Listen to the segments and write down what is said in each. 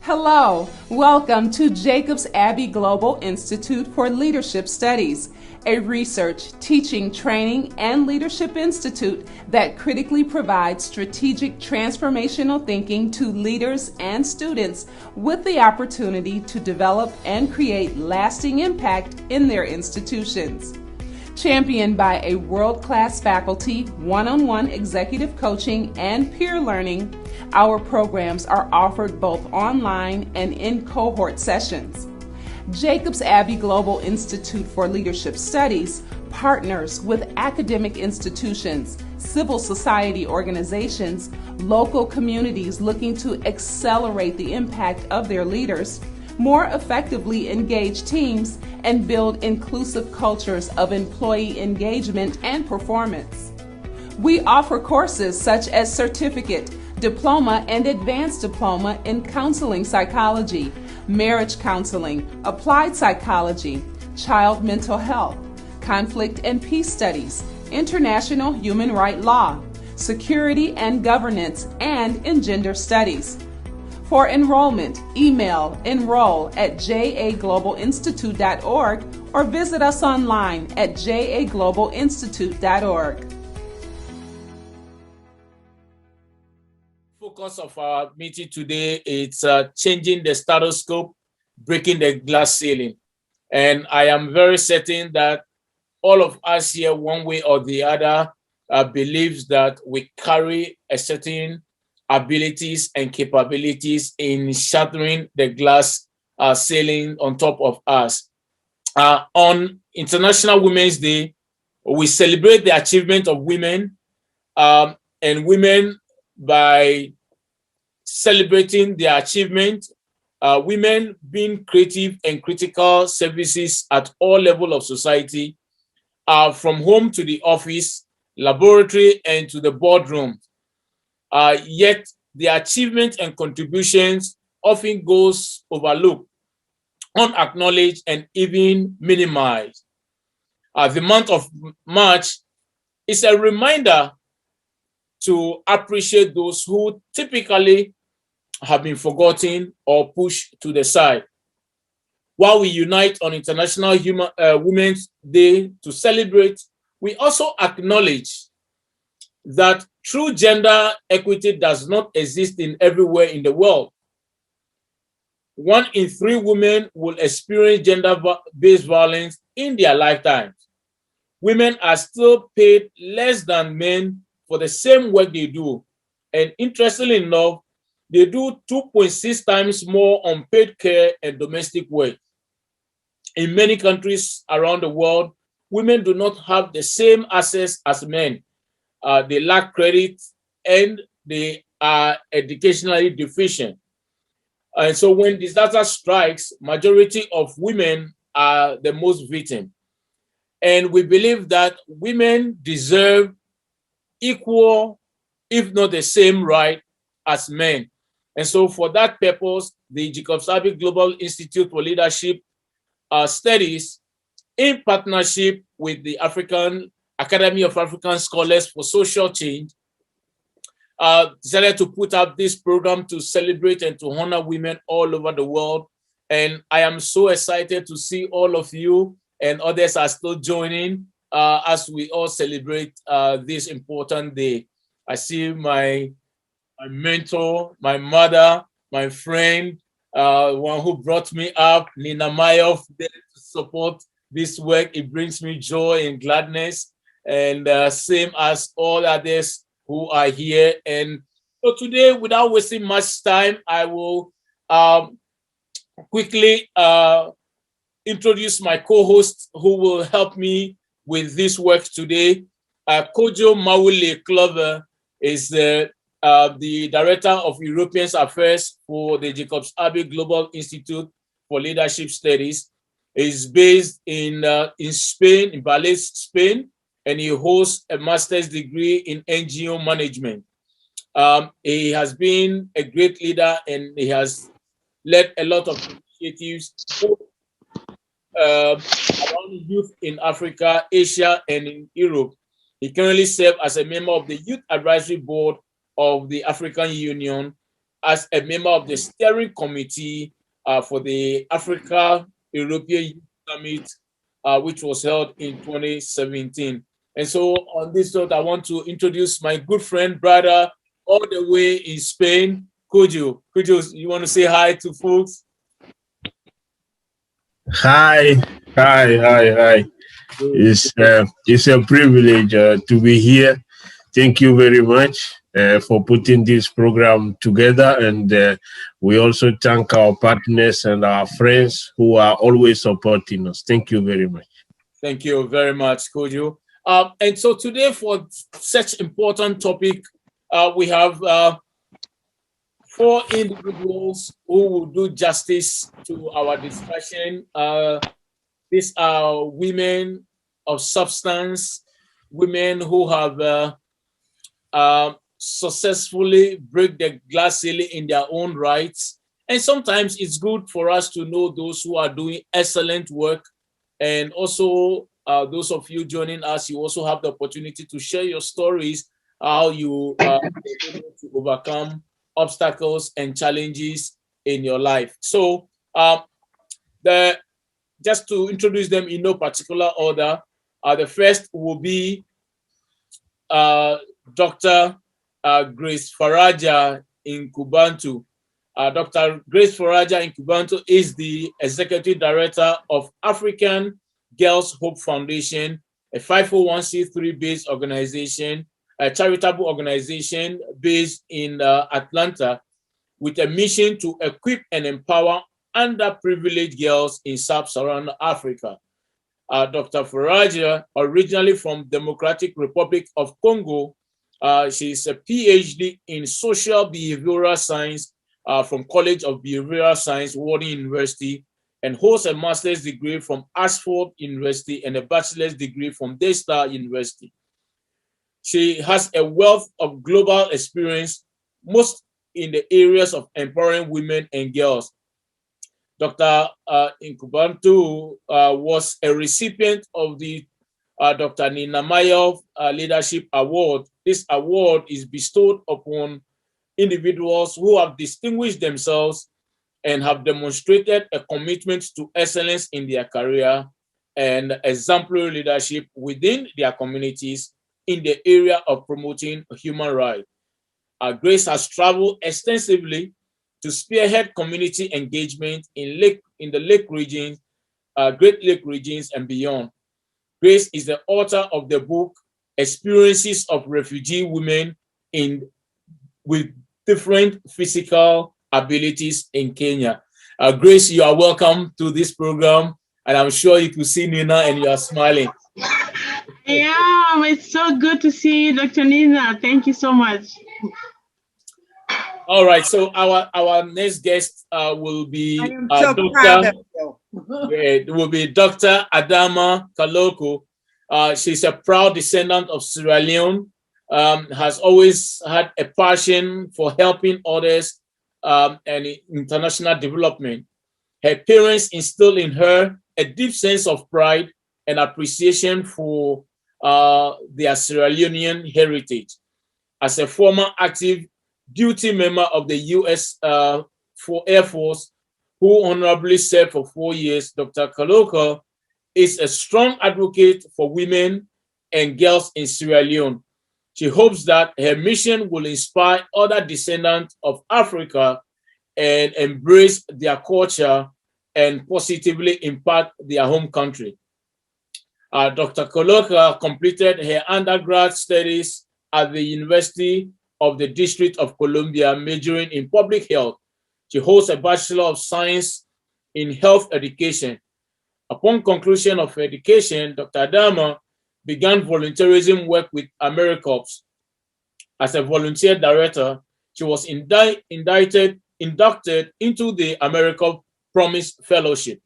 Hello, welcome to Jacobs Abbey Global Institute for Leadership Studies, a research, teaching, training, and leadership institute that critically provides strategic transformational thinking to leaders and students with the opportunity to develop and create lasting impact in their institutions. Championed by a world-class faculty, one-on-one executive coaching, and peer learning, our programs are offered both online and in cohort sessions. Jacobs Abbey Global Institute for Leadership Studies partners with academic institutions, civil society organizations, local communities looking to accelerate the impact of their leaders, more effectively engage teams, and build inclusive cultures of employee engagement and performance. We offer courses such as certificate, diploma, and advanced diploma in counseling psychology, marriage counseling, applied psychology, child mental health, conflict and peace studies, international human rights law, security and governance, and in gender studies. For enrollment, email enroll@jaglobalinstitute.org or visit us online at jaglobalinstitute.org. Focus of our meeting today is changing the status quo, breaking the glass ceiling. And I am very certain that all of us here, one way or the other, believes that we carry a certain abilities and capabilities in shattering the glass ceiling on top of us. On International Women's Day, we celebrate the achievement of women and women by celebrating their achievement, women being creative and critical services at all levels of society, from home to the office, laboratory, and to the boardroom. Yet the achievement and contributions often goes overlooked, unacknowledged, and even minimized. The month of March is a reminder to appreciate those who typically have been forgotten or pushed to the side. While we unite on International Women's Day to celebrate, we also acknowledge that true gender equity does not exist in everywhere in the world. 1 in 3 women will experience gender-based violence in their lifetimes. Women are still paid less than men for the same work they do. And interestingly enough, they do 2.6 times more unpaid care and domestic work. In many countries around the world, women do not have the same access as men. They lack credit and they are educationally deficient. And so when disaster strikes, majority of women are the most victim. And we believe that women deserve equal, if not the same right as men. And so for that purpose, the Jacobs Abbey Global Institute for Leadership Studies, in partnership with the African Academy of African Scholars for Social Change, decided to put up this program to celebrate and to honor women all over the world. And I am so excited to see all of you and others are still joining as we all celebrate this important day. I see my mentor, my mother, my friend, one who brought me up, Nina Mayoff, there to support this work. It brings me joy and gladness, and same as all others who are here. And so today, without wasting much time, I will quickly introduce my co-host who will help me with this work today. Kojo Mawule Clover is the Director of European Affairs for the Jacobs Abbey Global Institute for Leadership Studies. He's based in Spain, in Valais, Spain, and he holds a master's degree in NGO management. He has been a great leader and he has led a lot of initiatives around youth in Africa, Asia, and in Europe. He currently serves as a member of the Youth Advisory Board of the African Union as a member of the steering committee for the Africa European Youth Summit, which was held in 2017. And so on this note, I want to introduce my good friend, brother, all the way in Spain, QUO. QUO, you want to say hi to folks? Hi. It's a privilege to be here. Thank you very much for putting this program together. And we also thank our partners and our friends who are always supporting us. Thank you very much. Thank you very much, QUO. And so today, for such important topic, we have 4 individuals who will do justice to our discussion. These are women of substance, women who have successfully break the glass ceiling in their own rights. And sometimes it's good for us to know those who are doing excellent work. And also, those of you joining us, you also have the opportunity to share your stories, how you are able to overcome obstacles and challenges in your life. So just to introduce them in no particular order, the first will be Dr. Grace Faraja Nkundabantu. Dr. Grace Faraja Cubanto is the Executive Director of African Girls Hope Foundation, a 501c3 based organization, a charitable organization based in Atlanta, with a mission to equip and empower underprivileged girls in sub-Saharan Africa. Dr. Faraja, originally from Democratic Republic of Congo, she's a PhD in social behavioral science from College of Behavioral Science, Warden University, and holds a master's degree from Oxford University and a bachelor's degree from Daystar University. She has a wealth of global experience, most in the areas of empowering women and girls. Dr. Nkundabantu was a recipient of the Dr. Nina Mayoff Leadership Award. This award is bestowed upon individuals who have distinguished themselves and have demonstrated a commitment to excellence in their career and exemplary leadership within their communities in the area of promoting human rights. Grace has traveled extensively to spearhead community engagement in the Lake regions, Great Lake regions and beyond. Grace is the author of the book Experiences of Refugee Women with Different Physical Abilities in Kenya. Grace, you are welcome to this program, and I'm sure you could see Nina and you are smiling. Yeah, it's so good to see you, Dr. Nina. Thank you so much. All right, so our next guest will be Dr. Adam Akaloko. She's a proud descendant of Sierra Leone, has always had a passion for helping others and international development. Her parents instilled in her a deep sense of pride and appreciation for their Sierra Leonean heritage. As a former active duty member of the U.S. Air Force, who honorably served for 4 years, Dr. Akaloko is a strong advocate for women and girls in Sierra Leone. She hopes that her mission will inspire other descendants of Africa and embrace their culture and positively impact their home country. Dr. Akaloko completed her undergrad studies at the University of the District of Columbia, majoring in public health. She holds a Bachelor of Science in Health Education. Upon conclusion of her education, Dr. Adama began volunteerism work with AmeriCorps. As a volunteer director, she was inducted into the AmeriCorps Promise Fellowship.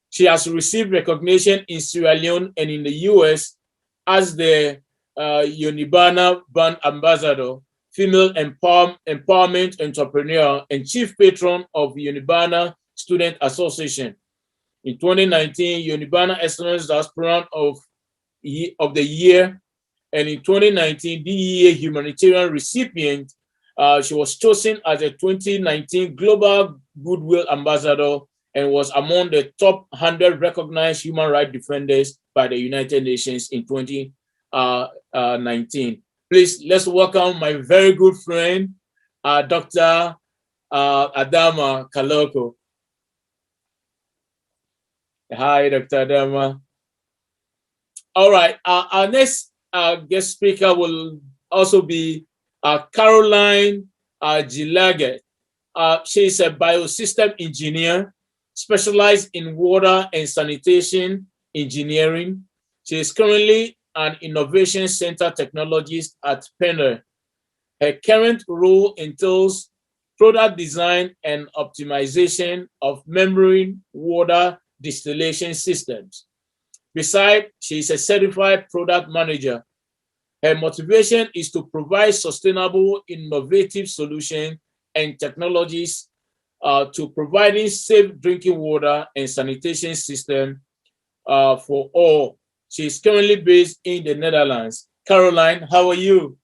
She has received recognition in Sierra Leone and in the US as the Unibana Band Ambassador, Female Empowerment Entrepreneur, and Chief Patron of Unibana Student Association. In 2019, Unibana Excellence Aspirant of the Year, and in 2019, DEA Humanitarian Recipient She was chosen as a 2019 Global Goodwill Ambassador and was among the top 100 recognized human rights defenders by the United Nations in 2019. Please, let's welcome my very good friend, Dr. Adam Akaloko. Hi, Dr. Adam. All right, our next guest speaker will also be Caroline Jelagat. She's a biosystem engineer specialized in water and sanitation engineering. She is currently an innovation center technologist at PENTAIR. Her current role entails product design and optimization of membrane water distillation systems. Besides, she is a certified product manager. Her motivation is to provide sustainable, innovative solutions and technologies to providing safe drinking water and sanitation system for all. She is currently based in the Netherlands. Caroline, how are you?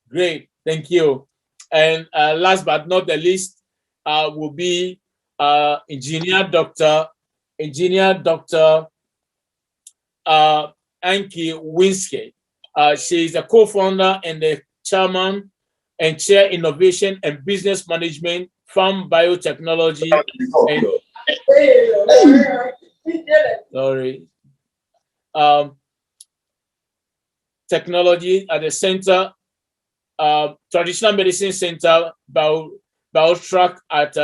Great, thank you. And last but not the least will be Engineer Dr. Anki Winske. She is a co-founder and the chairman and chair innovation and business management from biotechnology and technology at the center, traditional medicine center, Biotrack at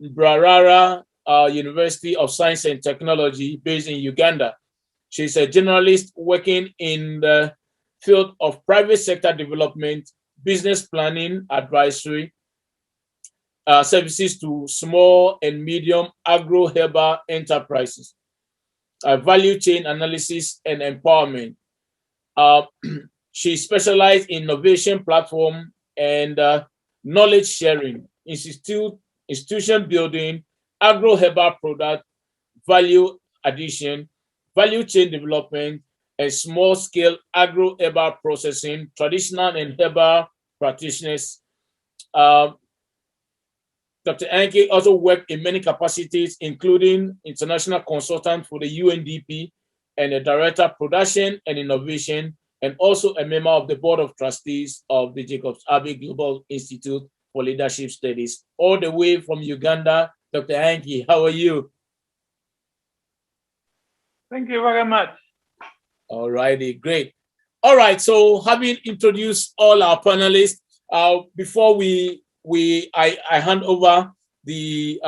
Mbarara University of Science and Technology based in Uganda. She's a journalist working in the field of private sector development, business planning, advisory, services to small and medium agro-herbal enterprises, value chain analysis and empowerment. She specialized in innovation platform and knowledge sharing, institution building, agro-herbal product, value addition, value chain development, and small-scale agro-herbal processing, traditional and herbal practitioners. Dr. Anki also worked in many capacities, including international consultant for the UNDP and a director of production and innovation, and also a member of the board of trustees of the Jacobs Abbey Global Institute for Leadership Studies, all the way from Uganda. Dr. Anki, how are you? Thank you very much. All righty, great. All right, so having introduced all our panelists, before I hand over the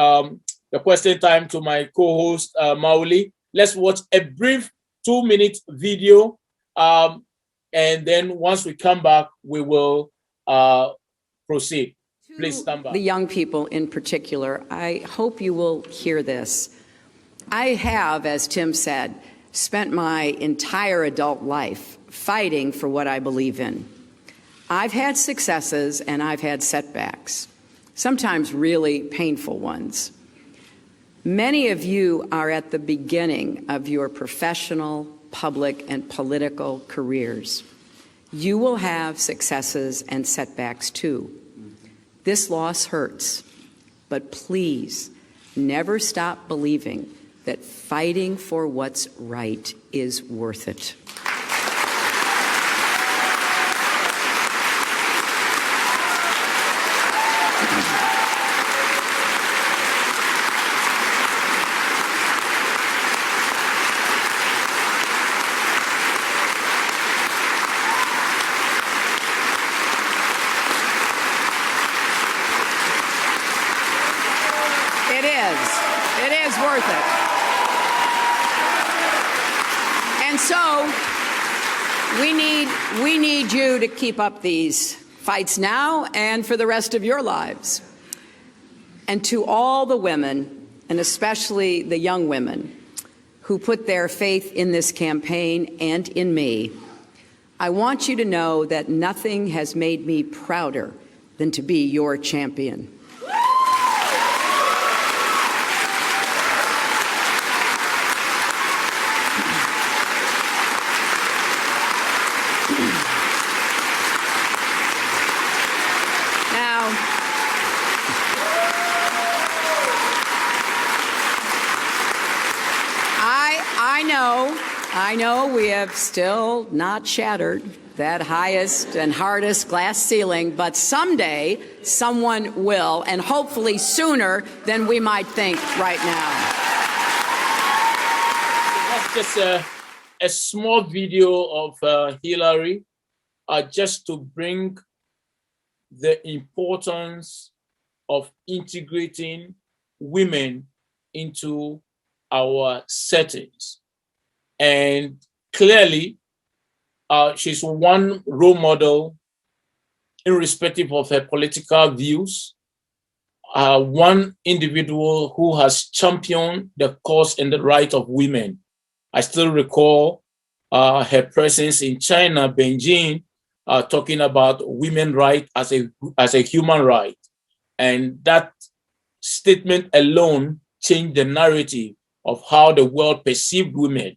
question time to my co-host Mauli, let's watch a brief 2-minute video, and then once we come back, we will proceed. Please stand by. The young people in particular, I hope you will hear this. I have, as Tim said, spent my entire adult life fighting for what I believe in. I've had successes and I've had setbacks, sometimes really painful ones. Many of you are at the beginning of your professional, public, and political careers. You will have successes and setbacks too. This loss hurts, but please never stop believing that fighting for what's right is worth it. It is worth it. And so we need you to keep up these fights now and for the rest of your lives. And to all the women, and especially the young women, who put their faith in this campaign and in me, I want you to know that nothing has made me prouder than to be your champion. I know we have still not shattered that highest and hardest glass ceiling, but someday someone will, and hopefully sooner than we might think right now. That's just a small video of Hillary, just to bring the importance of integrating women into our settings. And clearly, she's one role model irrespective of her political views, one individual who has championed the cause and the right of women. I still recall her presence in China, Beijing, talking about women's rights as a human right. And that statement alone changed the narrative of how the world perceived women.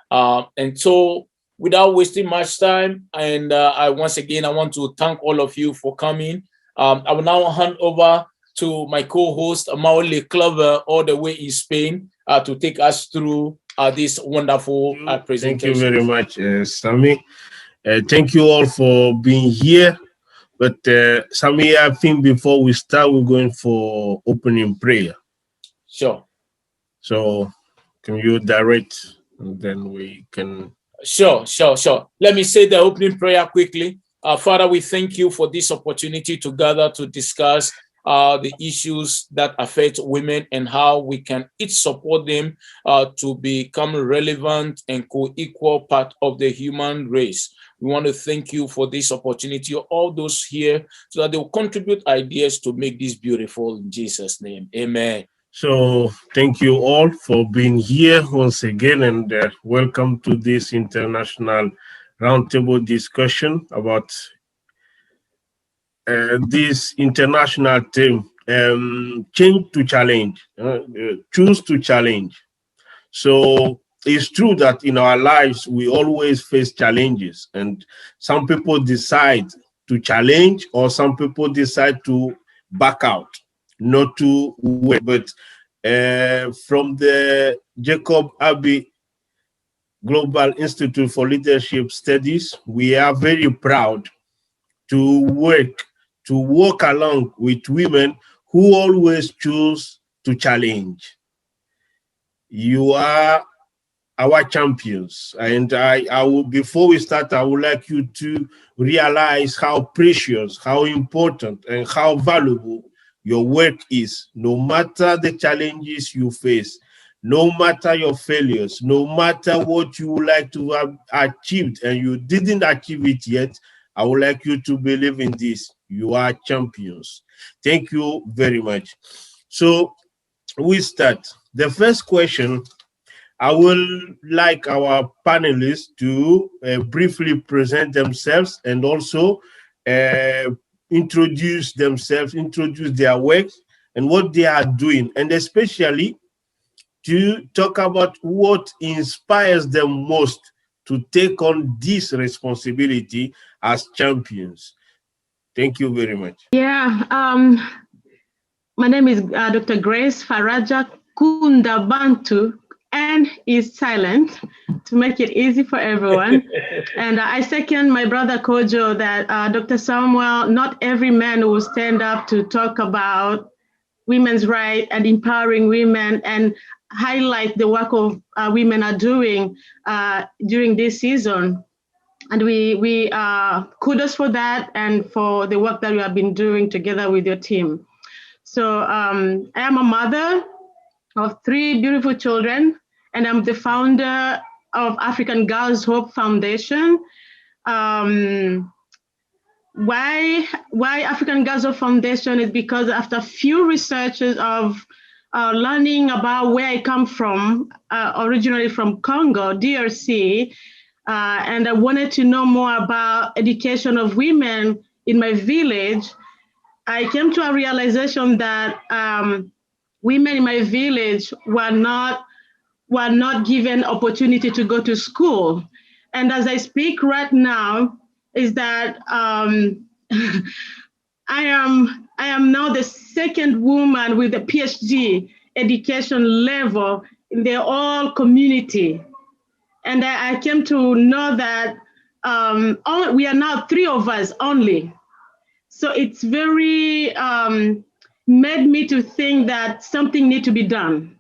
And so, without wasting much time, and I want to thank all of you for coming. I will now hand over to my co-host, Maule Clover, all the way in Spain, to take us through this wonderful presentation. Thank you very much, Sammy. Thank you all for being here. But Sammy, I think before we start, we're going for opening prayer. Sure. So can you direct, and then we can... Sure. Let me say the opening prayer quickly. Father, we thank you for this opportunity to gather to discuss the issues that affect women and how we can each support them to become relevant and co-equal part of the human race. We want to thank you for this opportunity, all those here, so that they will contribute ideas to make this beautiful in Jesus' name. Amen. So thank you all for being here once again, and welcome to this international roundtable discussion about this international theme, change to challenge, choose to challenge. So it's true that in our lives, we always face challenges, and some people decide to challenge, or some people decide to back out, not to wait. But from the Jacob Abbey Global Institute for Leadership Studies, we are very proud to work along with women who always choose to challenge. You are our champions, and I will, before we start, I would like you to realize how precious, how important, and how valuable your work is. No matter the challenges you face, no matter your failures, no matter what you would like to have achieved and you didn't achieve it yet, I would like you to believe in this. You are champions. Thank you very much. So we start. The first question, I will like our panelists to briefly present themselves and also introduce themselves, introduce their work and what they are doing, and especially to talk about what inspires them most to take on this responsibility as champions. Thank you very much. Yeah, my name is Dr. Grace Faraja Nkundabantu, and is silent to make it easy for everyone. And I second my brother Kojo that Dr. Samuel, not every man will stand up to talk about women's rights and empowering women and highlight the work of women are doing during this season. And we kudos for that and for the work that you have been doing together with your team. So I am a mother of 3 beautiful children, and I'm the founder of African Girls Hope Foundation. Why African Girls Hope Foundation is because after few researches of learning about where I come from, originally from Congo, DRC, and I wanted to know more about education of women in my village, I came to a realization that women in my village were not given opportunity to go to school. And as I speak right now, is that I am now the second woman with a PhD education level in the whole community And I came to know that we are now 3 of us only. So it's very made me to think that something needs to be done.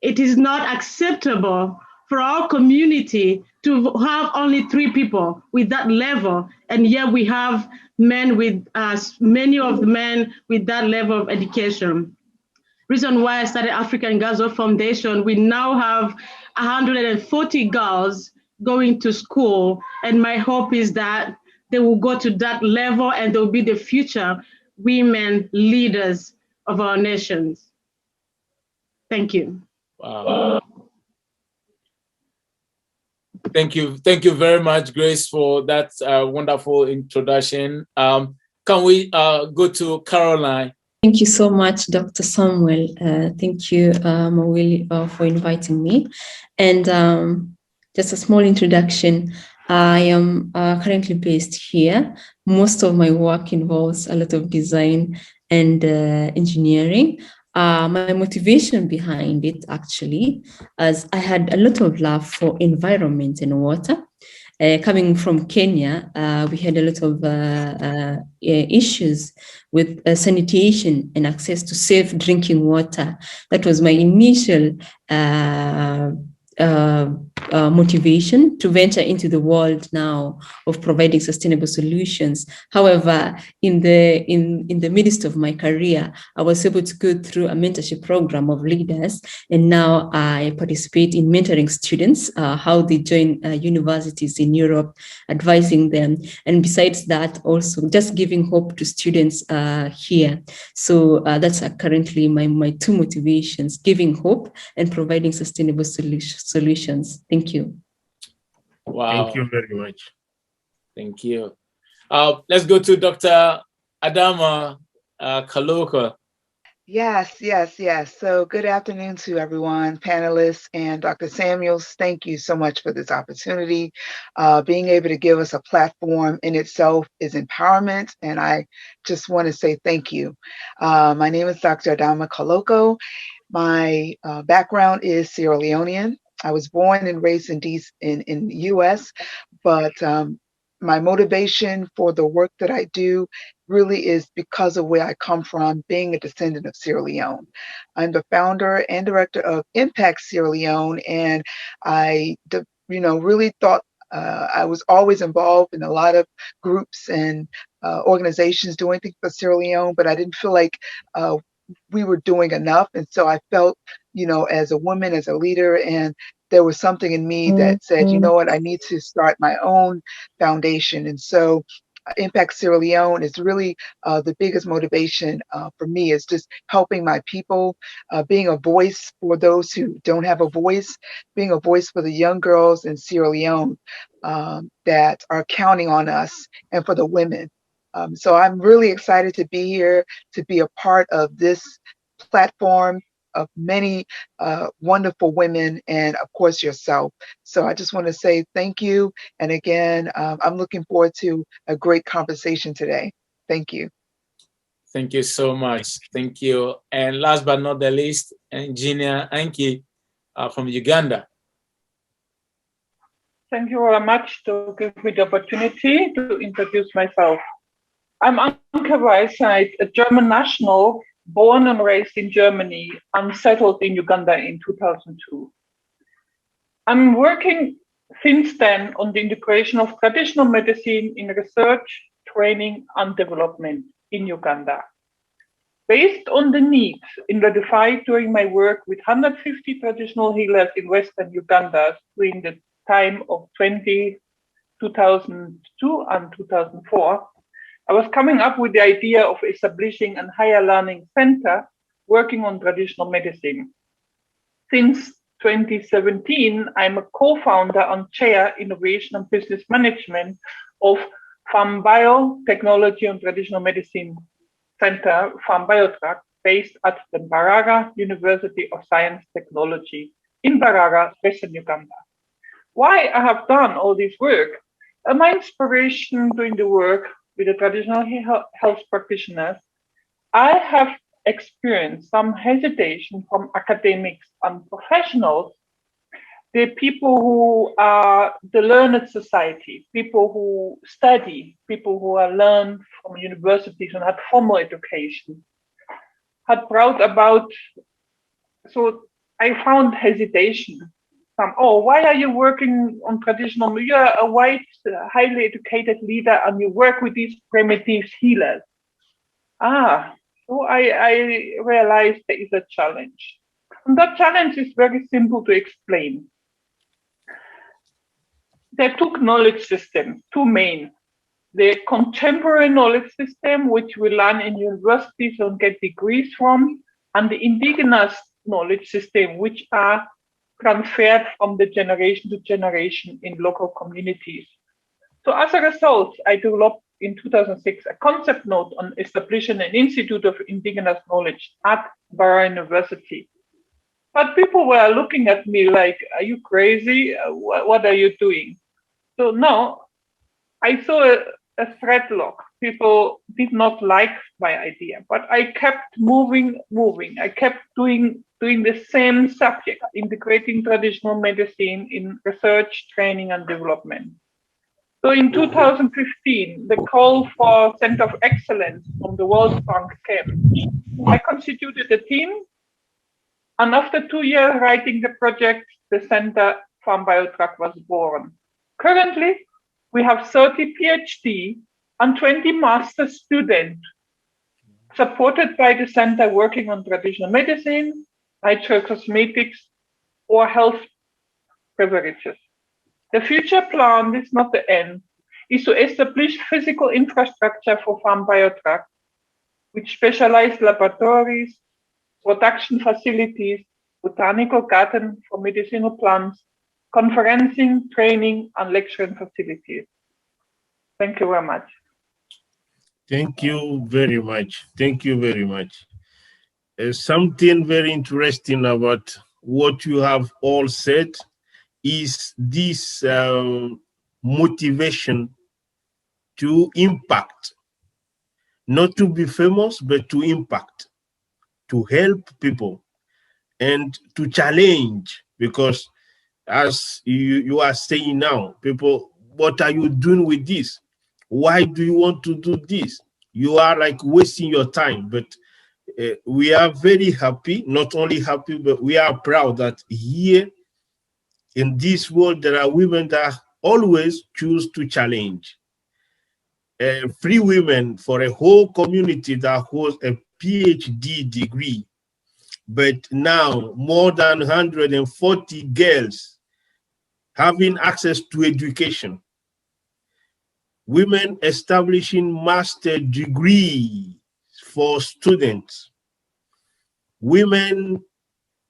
It is not acceptable for our community to have only 3 people with that level, and yet we have men with many of the men with that level of education. Reason why I started African Girls Foundation, we now have 140 girls going to school, and my hope is that they will go to that level and they'll be the future women leaders of our nations. Thank you. Wow. Thank you very much, Grace, for that wonderful introduction. Can we go to Caroline? Thank you so much, Dr. Samuel. Thank you, Mawili, for inviting me. And just a small introduction. I am currently based here. Most of my work involves a lot of design and engineering. My motivation behind it, actually, as I had a lot of love for environment and water. Coming from Kenya, we had a lot of issues with sanitation and access to safe drinking water. That was my initial motivation to venture into the world now of providing sustainable solutions. However, in the midst of my career, I was able to go through a mentorship program of leaders, and now I participate in mentoring students, how they join universities in Europe, advising them, and besides that, also just giving hope to students here. So that's currently my 2 motivations: giving hope and providing sustainable solutions. Thank you. Wow. Thank you very much. Thank you. Let's go to Dr. Adam Akaloko. Yes. So good afternoon to everyone, panelists, and Dr. Samuels. Thank you so much for this opportunity. Being able to give us a platform in itself is empowerment, and I just want to say thank you. My name is Dr. Adam Akaloko. My background is Sierra Leonean. I was born and raised in the U.S., but my motivation for the work that I do really is because of where I come from, being a descendant of Sierra Leone. I'm the founder and director of Impact Sierra Leone, and I, really thought I was always involved in a lot of groups and organizations doing things for Sierra Leone, but I didn't feel like we were doing enough. And so I felt, as a woman, as a leader, and there was something in me that said, you know what, I need to start my own foundation. And so Impact Sierra Leone is really the biggest motivation for me, is just helping my people, being a voice for those who don't have a voice, being a voice for the young girls in Sierra Leone that are counting on us, and for the women. So I'm really excited to be here, to be a part of this platform of many wonderful women, and of course yourself. So I just want to say thank you. And again, I'm looking forward to a great conversation today. Thank you. Thank you so much. Thank you. And last but not the least, Engineer Anki from Uganda. Thank you very much to give me the opportunity to introduce myself. I'm Anke Weisheit, a German national, born and raised in Germany, unsettled in Uganda in 2002. I'm working since then on the integration of traditional medicine in research, training, and development in Uganda. Based on the needs identified during my work with 150 traditional healers in Western Uganda during the time of 2002 and 2004, I was coming up with the idea of establishing a higher learning center working on traditional medicine. Since 2017, I'm a co-founder and chair Innovation and Business Management of Farm Biotechnology and Traditional Medicine Center, Farm Biotrack, based at the Mbarara University of Science Technology in Mbarara, Western Uganda. Why I have done all this work? My inspiration doing the work with the traditional health practitioners, I have experienced some hesitation from academics and professionals They're people who are the learned society, people who study, people who are learned from universities and had formal education, had brought about, so I found hesitation. Why are you working on traditional? You're a white, highly educated leader and you work with these primitive healers. So I realized there is a challenge. And that challenge is very simple to explain. There are two knowledge systems, two main. The contemporary knowledge system, which we learn in universities and get degrees from, and the indigenous knowledge system, which are transferred from the generation to generation in local communities. So as a result, I developed in 2006 a concept note on establishing an Institute of Indigenous Knowledge at Bara University. But people were looking at me like, are you crazy? What are you doing? So now I saw a threadlock. People did not like my idea, but I kept moving. I kept doing the same subject, integrating traditional medicine in research, training, and development. So in 2015, the call for Center of Excellence from the World Bank came. I constituted a team, and after 2 years writing the project, the Center Farm Biotrack was born. Currently, we have 30 PhD and 20 master students supported by the center working on traditional medicine, natural cosmetics, or health beverages. The future plan, this is not the end, is to establish physical infrastructure for farm biotrack with specialized laboratories, production facilities, botanical garden for medicinal plants, conferencing, training, and lecturing facilities. Thank you very much. Thank you very much. Thank you very much. Something very interesting about what you have all said is this motivation to impact, not to be famous, but to impact, to help people, and to challenge, because as you are saying now, people, what are you doing with this? Why do you want to do this? You are like wasting your time. But we are very happy, not only happy, but we are proud that here in this world, there are women that always choose to challenge. Free women for a whole community that holds a PhD degree, but now more than 140 girls having access to education. Women establishing master degree for students. Women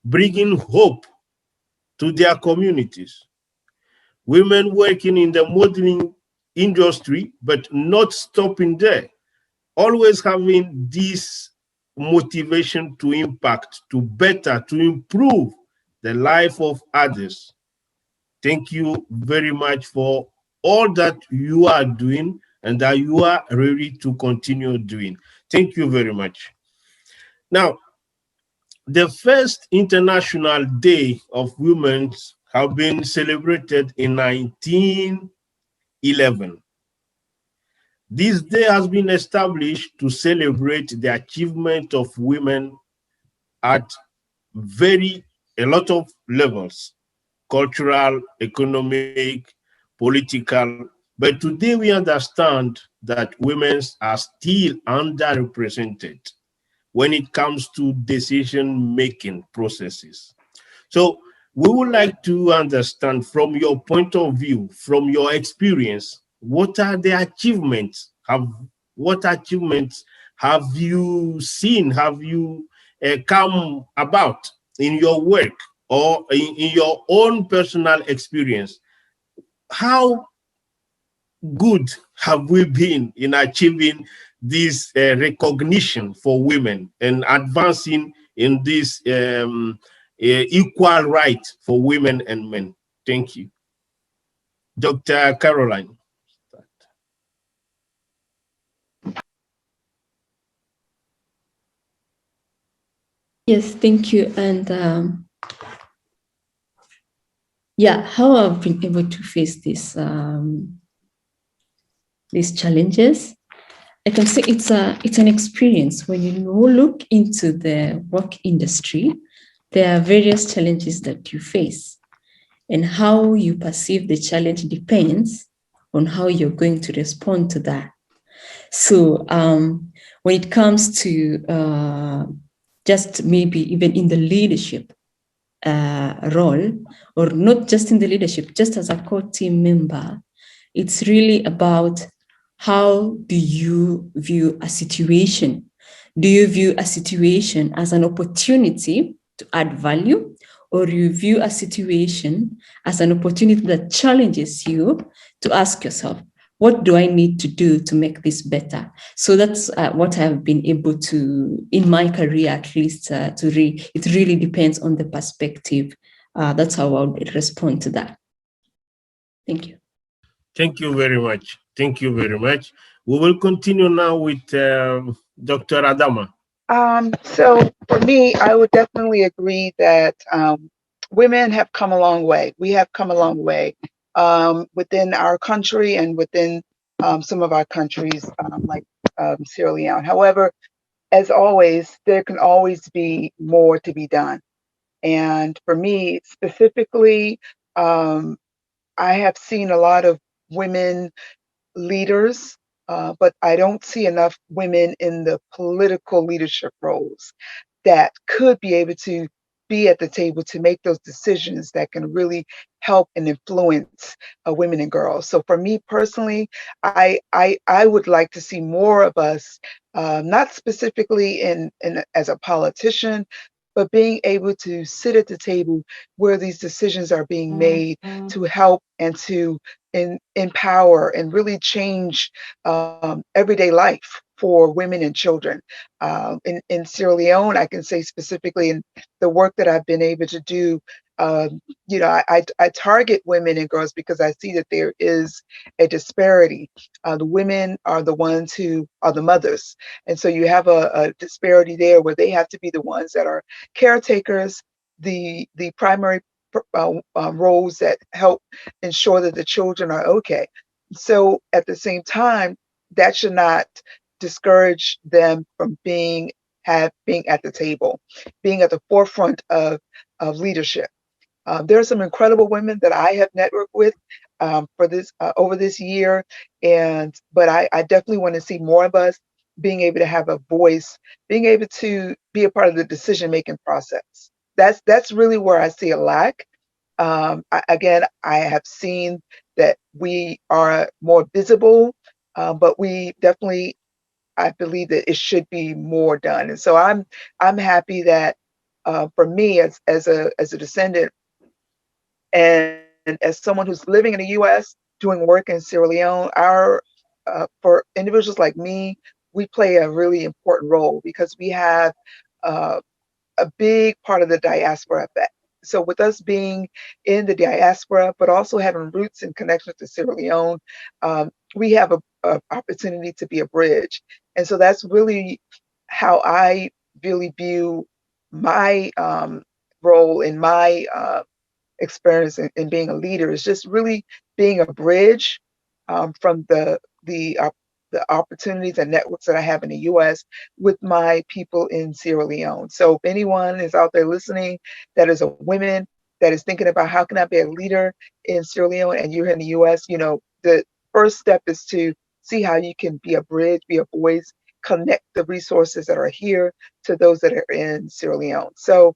bringing hope to their communities. Women working in the modeling industry, but not stopping there. Always having this motivation to impact, to better, to improve the life of others. Thank you very much for all that you are doing and that you are ready to continue doing. Thank you very much. Now, the first International Day of Women have been celebrated in 1911. This day has been established to celebrate the achievement of women at a lot of levels: cultural, economic, political. But today we understand that women are still underrepresented when it comes to decision-making processes. So we would like to understand from your point of view, from your experience, what are the achievements? What achievements have you seen, have you come about in your work or in your own personal experience? How good have we been in achieving this recognition for women and advancing in this equal right for women and men? Thank you. Dr. Caroline. Yes, thank you. And Yeah, how I've been able to face these challenges, I can say it's an experience. When you look into the work industry, there are various challenges that you face, and how you perceive the challenge depends on how you're going to respond to that. So when it comes to just maybe even in the leadership role, or not just in the leadership, just as a core team member, it's really about how do you view a situation? Do you view a situation as an opportunity to add value, or you view a situation as an opportunity that challenges you to ask yourself, what do I need to do to make this better? So that's what I've been able to, in my career at least, it really depends on the perspective. That's how I would respond to that. Thank you. Thank you very much. Thank you very much. We will continue now with Dr. Adama. So for me, I would definitely agree that women have come a long way. We have come a long way within our country and within some of our countries like Sierra Leone. However, as always, there can always be more to be done. And for me specifically, I have seen a lot of women leaders, but I don't see enough women in the political leadership roles that could be able to be at the table to make those decisions that can really help and influence women and girls. So for me personally, I would like to see more of us, not specifically in as a politician, but being able to sit at the table where these decisions are being made to help and to empower and really change everyday life for women and children. In Sierra Leone, I can say specifically in the work that I've been able to do, I target women and girls because I see that there is a disparity. The women are the ones who are the mothers. And so you have a disparity there where they have to be the ones that are caretakers, the primary roles that help ensure that the children are okay. So at the same time, that should not discourage them from being at the table, being at the forefront of leadership. There are some incredible women that I have networked with for this over this year, but I definitely want to see more of us being able to have a voice, being able to be a part of the decision-making process. That's really where I see a lack. I have seen that we are more visible, but we definitely, I believe that it should be more done. And so I'm happy that for me as a descendant and as someone who's living in the U.S. doing work in Sierra Leone, for individuals like me, we play a really important role because we have a big part of the diaspora effect. So with us being in the diaspora, but also having roots and connections to Sierra Leone, we have a opportunity to be a bridge. And so that's really how I really view my role in my experience in being a leader, is just really being a bridge from the opportunities and networks that I have in the U.S. with my people in Sierra Leone. So if anyone is out there listening that is a woman that is thinking about how can I be a leader in Sierra Leone and you're in the U.S., the first step is to see how you can be a bridge, be a voice, connect the resources that are here to those that are in Sierra Leone. So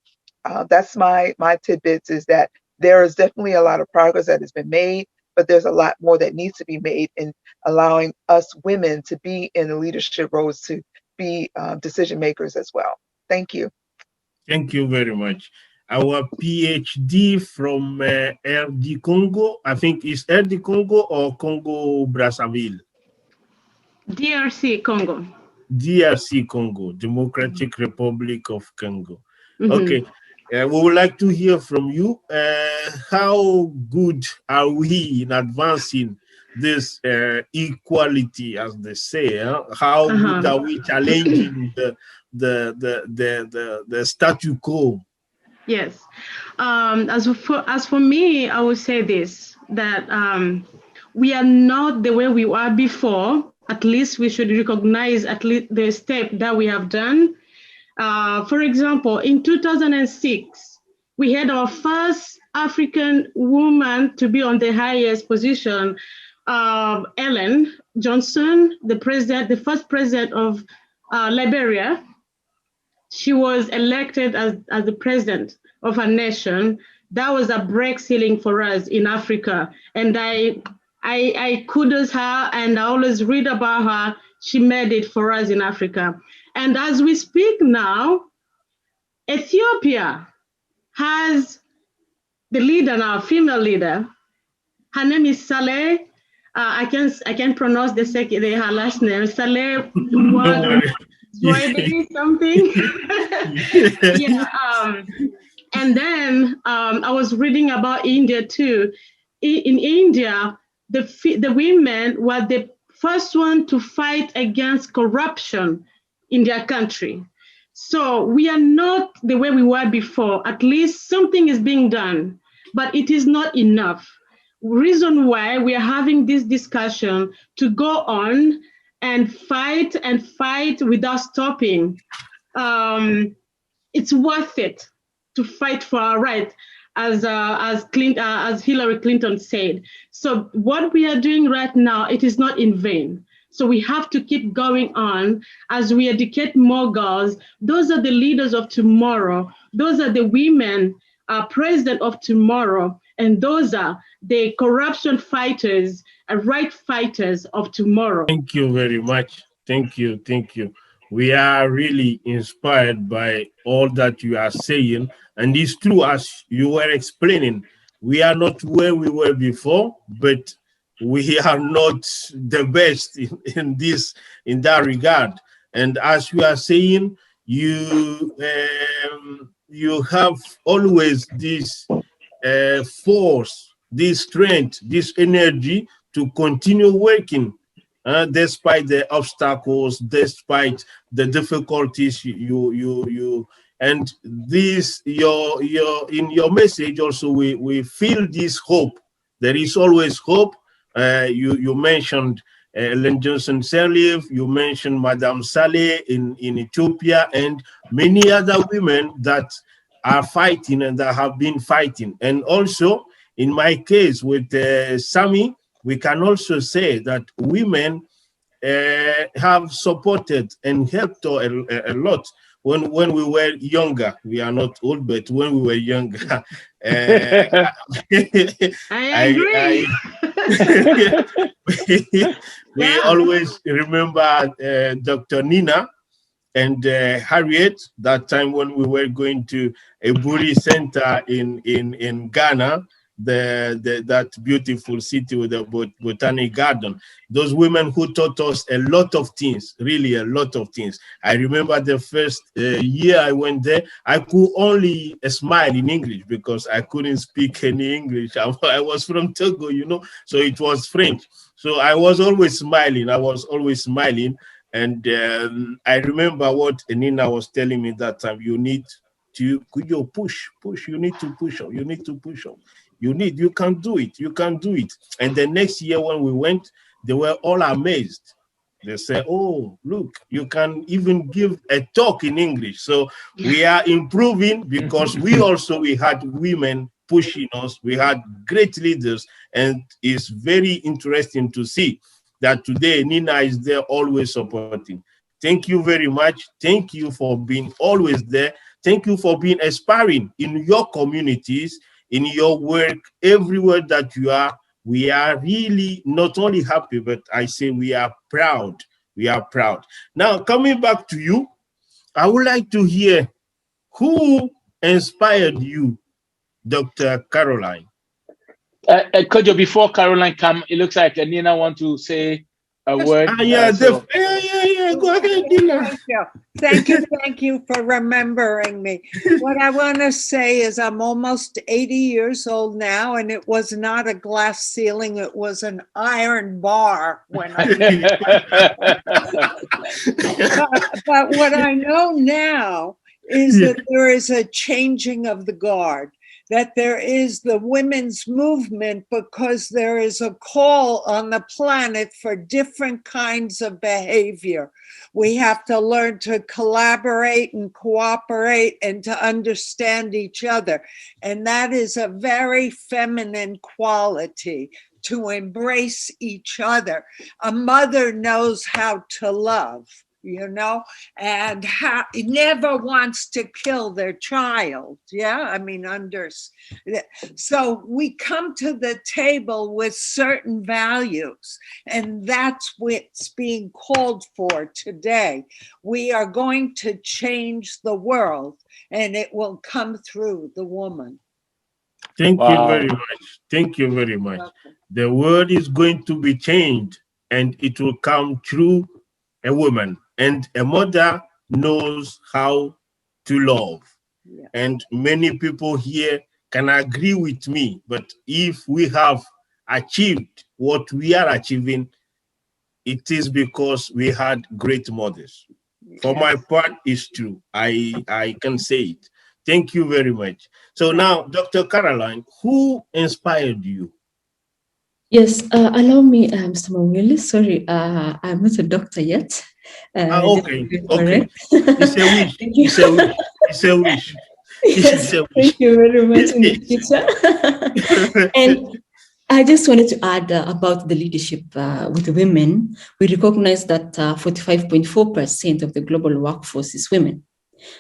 that's my tidbits, is that there is definitely a lot of progress that has been made, but there's a lot more that needs to be made in allowing us women to be in the leadership roles, to be decision makers as well. Thank you. Thank you very much. Our PhD from RD Congo, I think it's RD Congo or Congo Brazzaville? DRC Congo. DRC Congo, Democratic Republic of Congo. Okay. We would like to hear from you. How good are we in advancing this equality, as they say? How good are we challenging the statu quo? Yes. As for me, I would say this, that we are not the way we were before. At least we should recognize at least the step that we have done. For example, in 2006, we had our first African woman to be on the highest position, Ellen Johnson, the first president of Liberia. She was elected as the president of a nation. That was a break ceiling for us in Africa. And I kudos her, and I always read about her. She made it for us in Africa. And as we speak now, Ethiopia has the leader now, female leader. Her name is Saleh. I can't pronounce her last name. Saleh something. Yeah. And then I was reading about India too. In India, the women were the first one to fight against corruption in their country. So we are not the way we were before. At least something is being done, but it is not enough. Reason why we are having this discussion to go on and fight without stopping. It's worth it to fight for our right, as Hillary Clinton said. So what we are doing right now, it is not in vain. So we have to keep going on as we educate more girls. Those are the leaders of tomorrow. Those are the women president of tomorrow. And those are the corruption fighters, right fighters of tomorrow. Thank you very much. Thank you. Thank you. We are really inspired by all that you are saying. And it's true, as you were explaining, we are not where we were before, but we are not the best in that regard. And as you are saying, you have always this force, this strength, this energy to continue working despite the obstacles, despite the difficulties you and this in your message also we feel this hope. There is always hope. You mentioned Ellen Johnson Sirleaf, you mentioned Madame Saleh in Ethiopia, and many other women that are fighting and that have been fighting. And also, in my case with Sami, we can also say that women have supported and helped a lot when we were younger. We are not old, but when we were younger, I agree. We always remember Dr. Nina and Harriet, that time when we were going to a Buri Center in Ghana, that beautiful city with the botanic garden. Those women who taught us a lot of things, really a lot of things. I remember the first year I went there, I could only smile in English because I couldn't speak any English. I was from Togo, so it was French. So I was always smiling. And I remember what Nina was telling me that time. You need to push. You need to push on. You can do it. And the next year when we went, they were all amazed. They said, oh, look, you can even give a talk in English. So we are improving because we had women pushing us. We had great leaders, and it's very interesting to see that today Nina is there always supporting. Thank you very much. Thank you for being always there. Thank you for being aspiring in your communities, in your work, everywhere that you are. We are really not only happy, but I say we are proud. We are proud. Now, coming back to you, I would like to hear who inspired you, Dr. Caroline. Kojo, before Caroline come, it looks like Nina want to say a word. Yeah, go ahead, Nina. Thank you for remembering me. What I want to say is I'm almost 80 years old now, and it was not a glass ceiling, it was an iron bar when I but what I know now is that there is a changing of the guard, that there is the women's movement because there is a call on the planet for different kinds of behavior. We have to learn to collaborate and cooperate and to understand each other. And that is a very feminine quality, to embrace each other. A mother knows how to love, you know, and never wants to kill their child. Yeah, I mean, so we come to the table with certain values, and that's what's being called for today. We are going to change the world, and it will come through the woman. Thank you very much. Thank you very much. The world is going to be changed, and it will come through a woman. And a mother knows how to love. Yeah. And many people here can agree with me. But if we have achieved what we are achieving, it is because we had great mothers. Yes. For my part, it's true. I can say it. Thank you very much. So now, Dr. Caroline, who inspired you? Yes, allow me, Mr. Mawili. Sorry, I'm not a doctor yet. Okay, okay. It's a wish. It's a wish. It's a wish. Yes, thank you very much in the future. And I just wanted to add about the leadership with women. We recognize that 45.4% of the global workforce is women.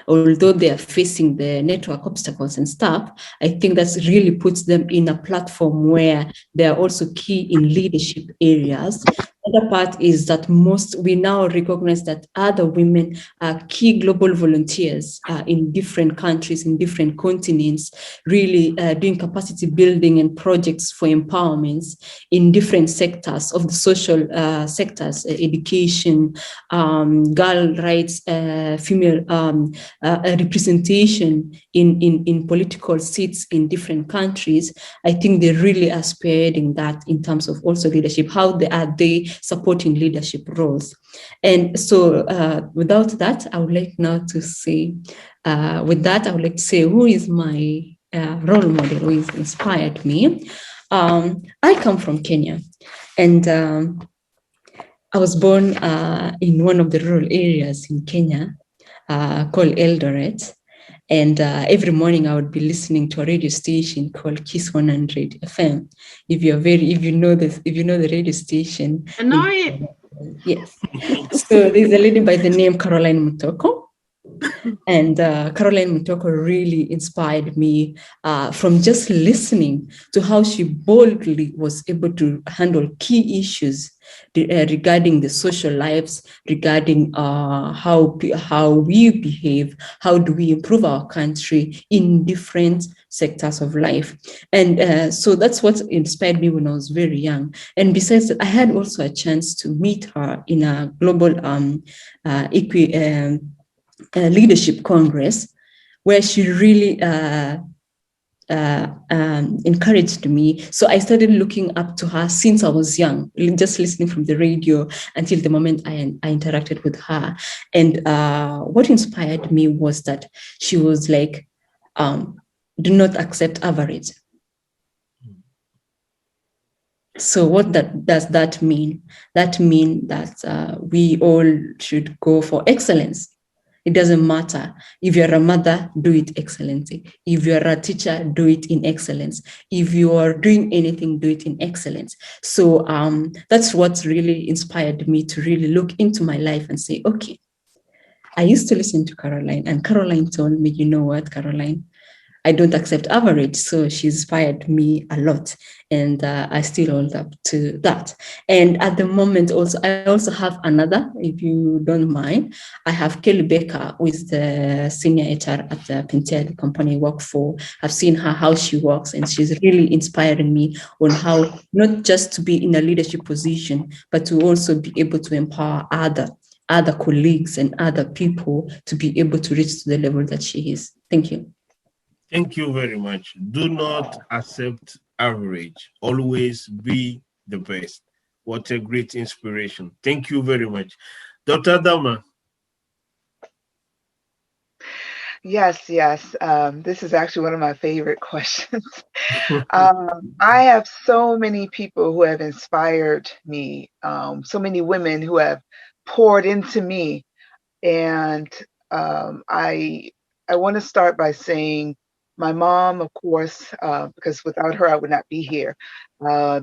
Although they are facing the network obstacles and stuff, I think that really puts them in a platform where they are also key in leadership areas. The other part is that we now recognize that other women are key global volunteers in different countries, in different continents, really doing capacity building and projects for empowerments in different sectors of the social sectors, education, girl rights, female representation in political seats in different countries. I think they really are spearheading that in terms of also leadership. How they supporting leadership roles? And so without that, I would like now to say, who is my role model, who has inspired me. I come from Kenya, and I was born in one of the rural areas in Kenya, called Eldoret, and every morning I would be listening to a radio station called Kiss 100 FM. If you know the radio station. I know it. Yes. So there's a lady by the name Caroline Mutoko. And Caroline Mutoko really inspired me from just listening to how she boldly was able to handle key issues regarding the social lives, regarding how we behave, how do we improve our country in different sectors of life. And so that's what inspired me when I was very young. And besides that, I had also a chance to meet her in a global leadership congress, where she really encouraged me. So I started looking up to her since I was young, just listening from the radio until the moment I interacted with her. And what inspired me was that she was like, do not accept average. So what does that mean? That means that we all should go for excellence. It doesn't matter. If you're a mother, do it excellently. If you're a teacher, do it in excellence. If you are doing anything, do it in excellence. So that's what really inspired me to really look into my life and say, okay, I used to listen to Caroline, and Caroline told me, you know what, Caroline, I don't accept average. So she inspired me a lot, and I still hold up to that. And at the moment also, I also have another, if you don't mind. I have Kelly Baker, who is the senior HR at the PENTAIR, the company I work for. I've seen her, how she works, and she's really inspiring me on how not just to be in a leadership position, but to also be able to empower other colleagues and other people to be able to reach to the level that she is. Thank you. Thank you very much. Do not accept average. Always be the best. What a great inspiration. Thank you very much. Dr. Dama. Yes, yes. This is actually one of my favorite questions. I have so many people who have inspired me, so many women who have poured into me. And I want to start by saying my mom, of course, because without her, I would not be here.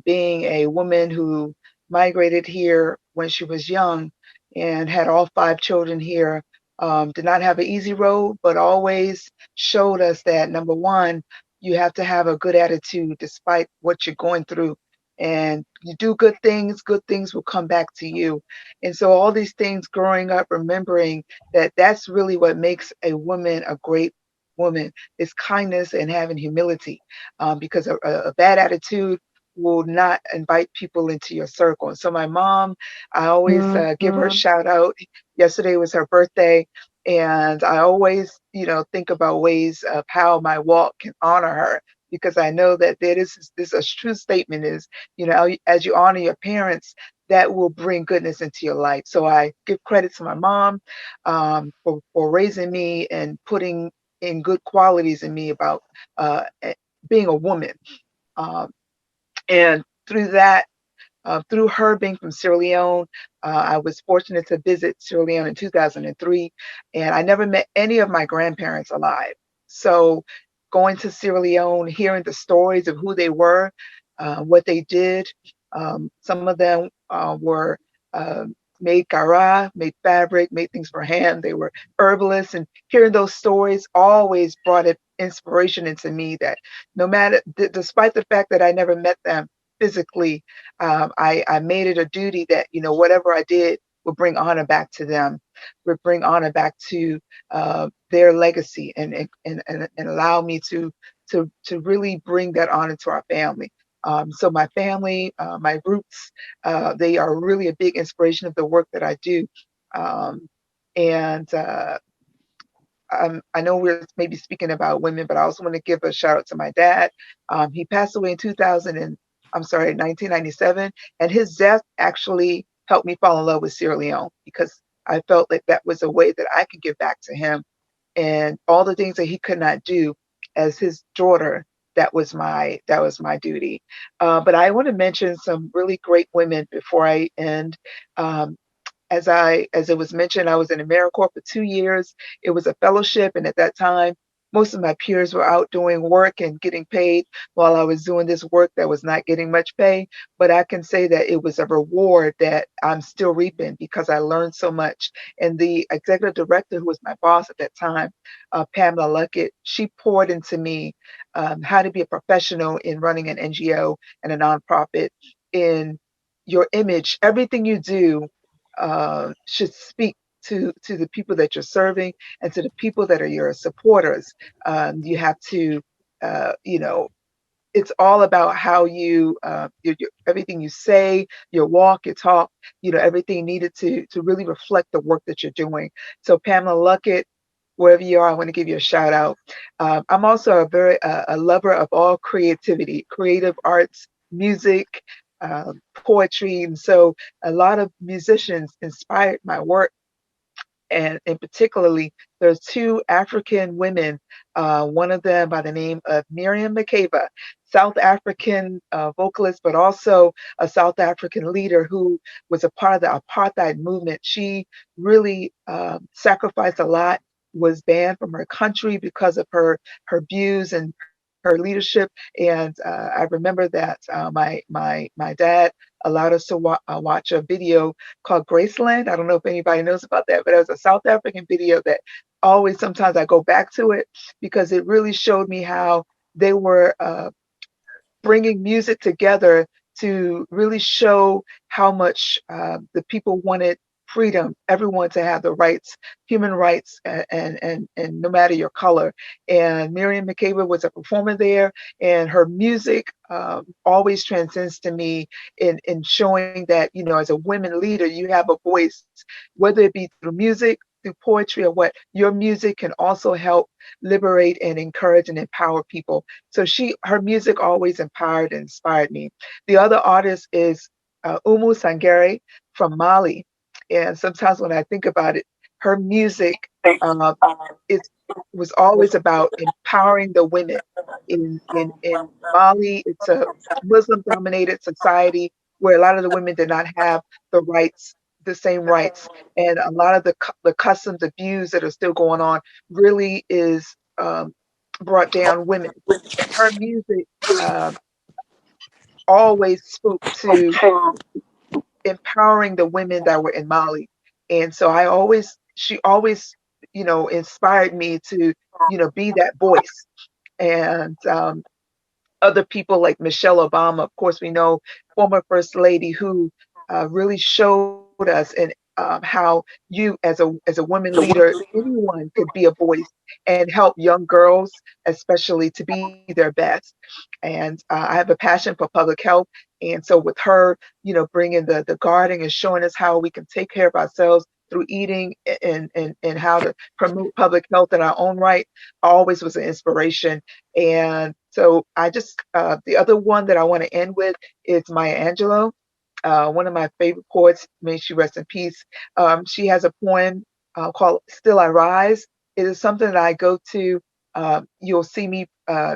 Being a woman who migrated here when she was young and had all 5 children here, did not have an easy road, but always showed us that number one, you have to have a good attitude despite what you're going through. And you do good things will come back to you. And so all these things growing up, remembering that that's really what makes a woman a great woman is kindness and having humility, because a bad attitude will not invite people into your circle. And so my mom, I always give her a shout out. Yesterday was her birthday, and I always, think about ways of how my walk can honor her, because I know that this a true statement is, as you honor your parents, that will bring goodness into your life. So I give credit to my mom, for raising me and putting in good qualities in me about being a woman. Um, and through that, through her being from Sierra Leone, I was fortunate to visit Sierra Leone in 2003, and I never met any of my grandparents alive. So going to Sierra Leone, hearing the stories of who they were, what they did, some of them were made gara, made fabric, made things for hand. They were herbalists, and hearing those stories always brought an inspiration into me that no matter, despite the fact that I never met them physically, I made it a duty that, whatever I did would bring honor back to them, would bring honor back to their legacy, and allow me to really bring that honor to our family. So my family, my roots, they are really a big inspiration of the work that I do. And I know we're maybe speaking about women, but I also want to give a shout out to my dad. He passed away in 1997, and his death actually helped me fall in love with Sierra Leone, because I felt like that was a way that I could give back to him, and all the things that he could not do as his daughter. That was my duty. But I want to mention some really great women before I end. Um, as it was mentioned, I was in AmeriCorps for 2 years. It was a fellowship, and at that time, most of my peers were out doing work and getting paid while I was doing this work that was not getting much pay. But I can say that it was a reward that I'm still reaping, because I learned so much. And the executive director, who was my boss at that time, Pamela Luckett, she poured into me how to be a professional in running an NGO and a nonprofit. In your image, everything you do should speak to the people that you're serving and to the people that are your supporters. You have to, it's all about how everything you say, your walk, your talk, everything needed to really reflect the work that you're doing. So Pamela Luckett, wherever you are, I want to give you a shout out. I'm also a lover of all creativity, creative arts, music, poetry. And so a lot of musicians inspired my work. And in particularly, there's 2 African women, one of them by the name of Miriam Makeba, South African vocalist, but also a South African leader who was a part of the apartheid movement. She really sacrificed a lot, was banned from her country because of her views and her leadership. And I remember that my dad allowed us to watch a video called Graceland. I don't know if anybody knows about that, but it was a South African video that always, sometimes I go back to it, because it really showed me how they were bringing music together to really show how much the people wanted freedom, everyone to have the rights, human rights, and no matter your color. And Miriam Makeba was a performer there, and her music always transcends to me in showing that, as a women leader, you have a voice, whether it be through music, through poetry, or what, your music can also help liberate and encourage and empower people. So her music always empowered and inspired me. The other artist is Umu Sangare from Mali. And sometimes when I think about it, her music it was always about empowering the women. In Mali, it's a Muslim-dominated society where a lot of the women did not have the same rights, and a lot of the customs, the views that are still going on, really is brought down women. And her music always spoke to empowering the women that were in Mali. And so she always, inspired me to, be that voice. And other people like Michelle Obama, of course, we know, former First Lady, who really showed us and how you, as a woman leader, anyone could be a voice and help young girls, especially, to be their best. And I have a passion for public health, and so with her, bringing the garden and showing us how we can take care of ourselves through eating and how to promote public health in our own right, always was an inspiration. And so the other one that I want to end with is Maya Angelou, one of my favorite poets. May she rest in peace. She has a poem called Still I Rise. It is something that I go to. You'll see me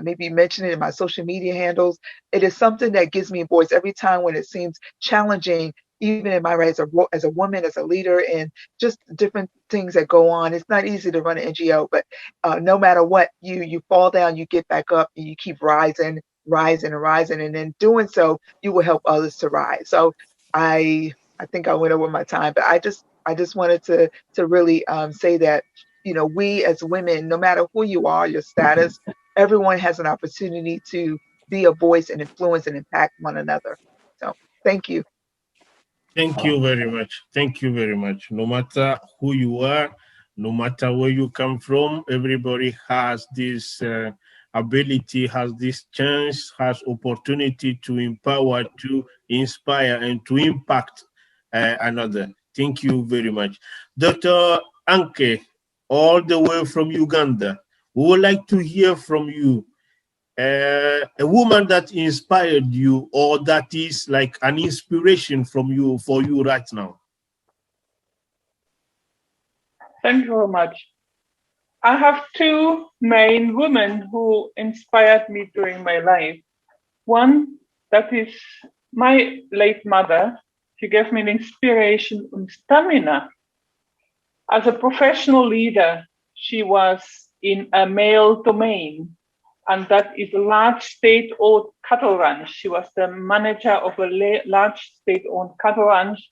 maybe mention it in my social media handles. It is something that gives me a voice every time when it seems challenging, even in my right as a woman, as a leader, and just different things that go on. It's not easy to run an NGO, but no matter what, you fall down, you get back up, and you keep rising, rising, and rising, and in doing so, you will help others to rise. So I think I went over my time, but I just wanted to really say that, we as women, no matter who you are, your status, everyone has an opportunity to be a voice and influence and impact one another. So thank you. Thank you very much. Thank you very much. No matter who you are, no matter where you come from, everybody has this ability, has this chance, has opportunity to empower, to inspire, and to impact another. Thank you very much. Dr. Anke, all the way from Uganda, we would like to hear from you. A woman that inspired you, or that is like an inspiration for you right now. Thank you very much. I have two main women who inspired me during my life. One, that is my late mother. She gave me an inspiration and stamina. As a professional leader, she was in a male domain, and that is a large state-owned cattle ranch. She was the manager of a large state-owned cattle ranch,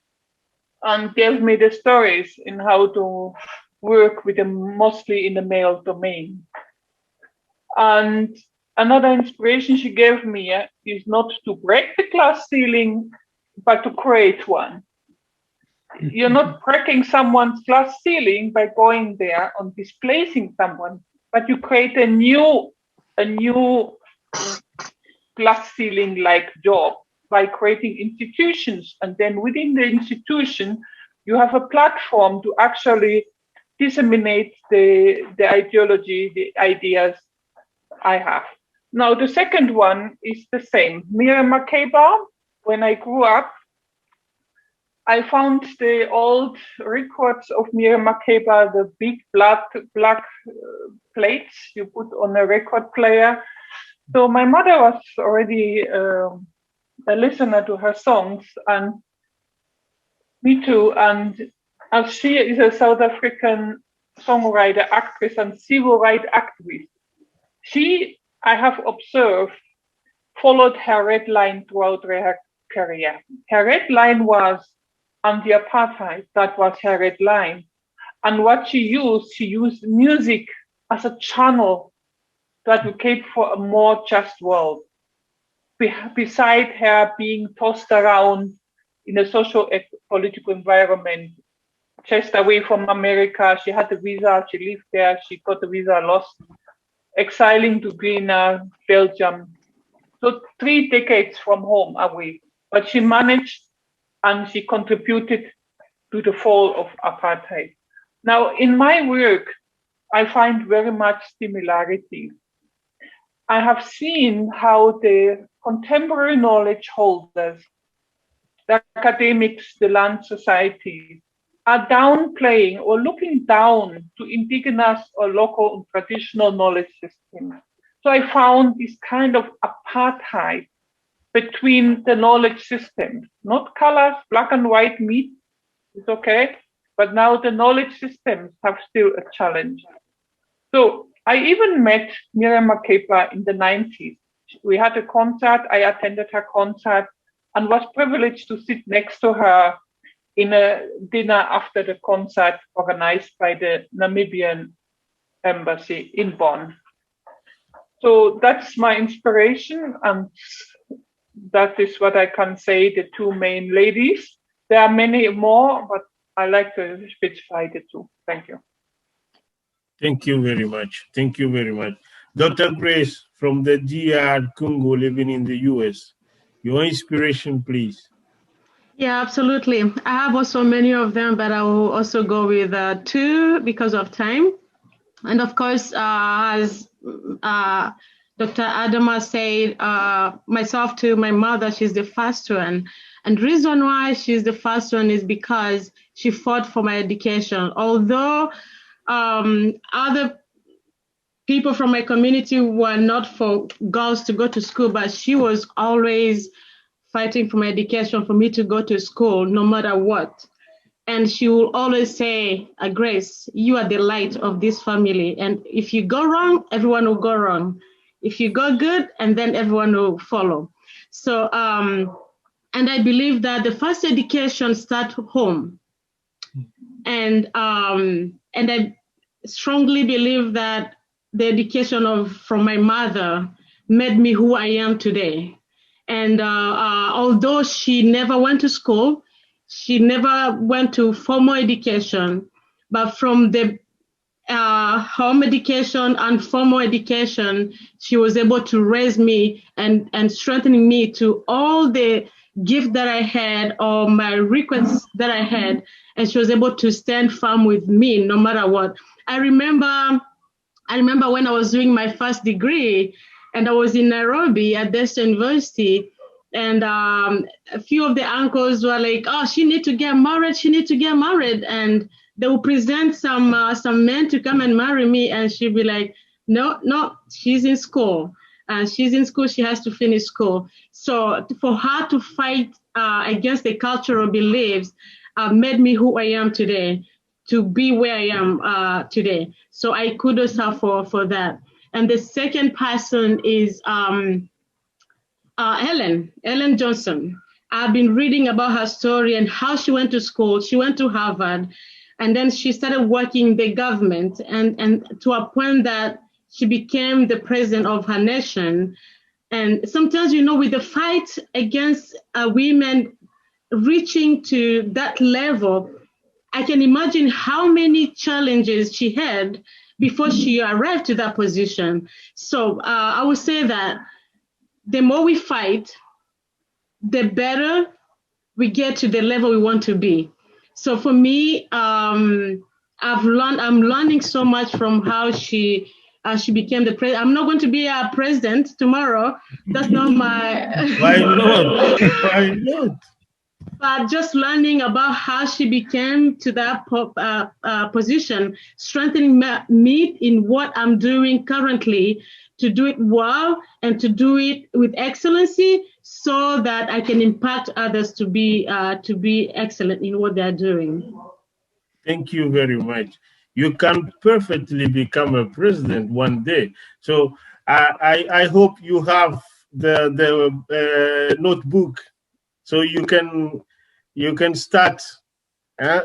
and gave me the stories in how to work with them, mostly in the male domain. And another inspiration she gave me is not to break the glass ceiling, but to create one. You're not breaking someone's glass ceiling by going there and displacing someone, but you create a new glass ceiling-like job by creating institutions. And then within the institution, you have a platform to actually disseminate the ideology, the ideas I have. Now, the second one is the same. Miriam Makeba, when I grew up, I found the old records of Miriam Makeba, the big black plates you put on a record player. So my mother was already a listener to her songs, and me too. And as she is a South African songwriter, actress, and civil rights activist, I have observed, followed her red line throughout her career. Her red line was anti-apartheid. That was her red line. And what she used music as a channel to advocate for a more just world. Beside her being tossed around in a socio-political environment, chased away from America, she had a visa, she lived there, she got the visa lost, exiling to Guinea, Belgium. So 3 decades from home away. But she managed, and she contributed to the fall of apartheid. Now, in my work, I find very much similarity. I have seen how the contemporary knowledge holders, the academics, the land societies, are downplaying or looking down to indigenous or local and traditional knowledge systems. So I found this kind of apartheid between the knowledge systems, not colors, black and white meat is okay, but now the knowledge systems have still a challenge. So I even met Miriam Makeba in the 90s. We had a concert, I attended her concert and was privileged to sit next to her in a dinner after the concert organized by the Namibian embassy in Bonn. So that's my inspiration, and that is what I can say, the two main ladies. There are many more, but I like to specify the two. Thank you. Thank you very much. Thank you very much. Dr. Grace from the DR Congo living in the US. Your inspiration, please. Yeah, absolutely. I have also many of them, but I will also go with two because of time. And of course, as Dr. Adama said, myself too, my mother, she's the first one. And the reason why she's the first one is because she fought for my education. Although other people from my community were not for girls to go to school, but she was always fighting for my education, for me to go to school, no matter what. And she will always say, Grace, you are the light of this family. And if you go wrong, everyone will go wrong. If you go good, and then everyone will follow. So, and I believe that the first education starts home. And I strongly believe that the education from my mother made me who I am today. And although she never went to school, she never went to formal education, but from the home education and formal education, she was able to raise me and strengthening me to all the gifts that I had or my requests that I had, and she was able to stand firm with me no matter what. I remember when I was doing my first degree, and I was in Nairobi at Desta University, and a few of the uncles were like, "Oh, she need to get married. She need to get married," and they will present some men to come and marry me, and she'll be like, "No, she's in school. She's in school. She has to finish school." So for her to fight against the cultural beliefs made me who I am today, to be where I am today. So I kudos her for that. And the second person is Ellen Johnson. I've been reading about her story and how she went to school. She went to Harvard, and then she started working in the government, and to a point that she became the president of her nation. And sometimes, with the fight against women reaching to that level, I can imagine how many challenges she had before she arrived to that position. So I would say that the more we fight, the better we get to the level we want to be. So for me, I'm learning so much from how she became the president. I'm not going to be a president tomorrow. That's not my... Why not? Why not? But just learning about how she became to that position, strengthening me in what I'm doing currently, to do it well and to do it with excellency, so that I can impact others to be excellent in what they're doing. Thank you very much. You can perfectly become a president one day. So I hope you have the notebook, so you can start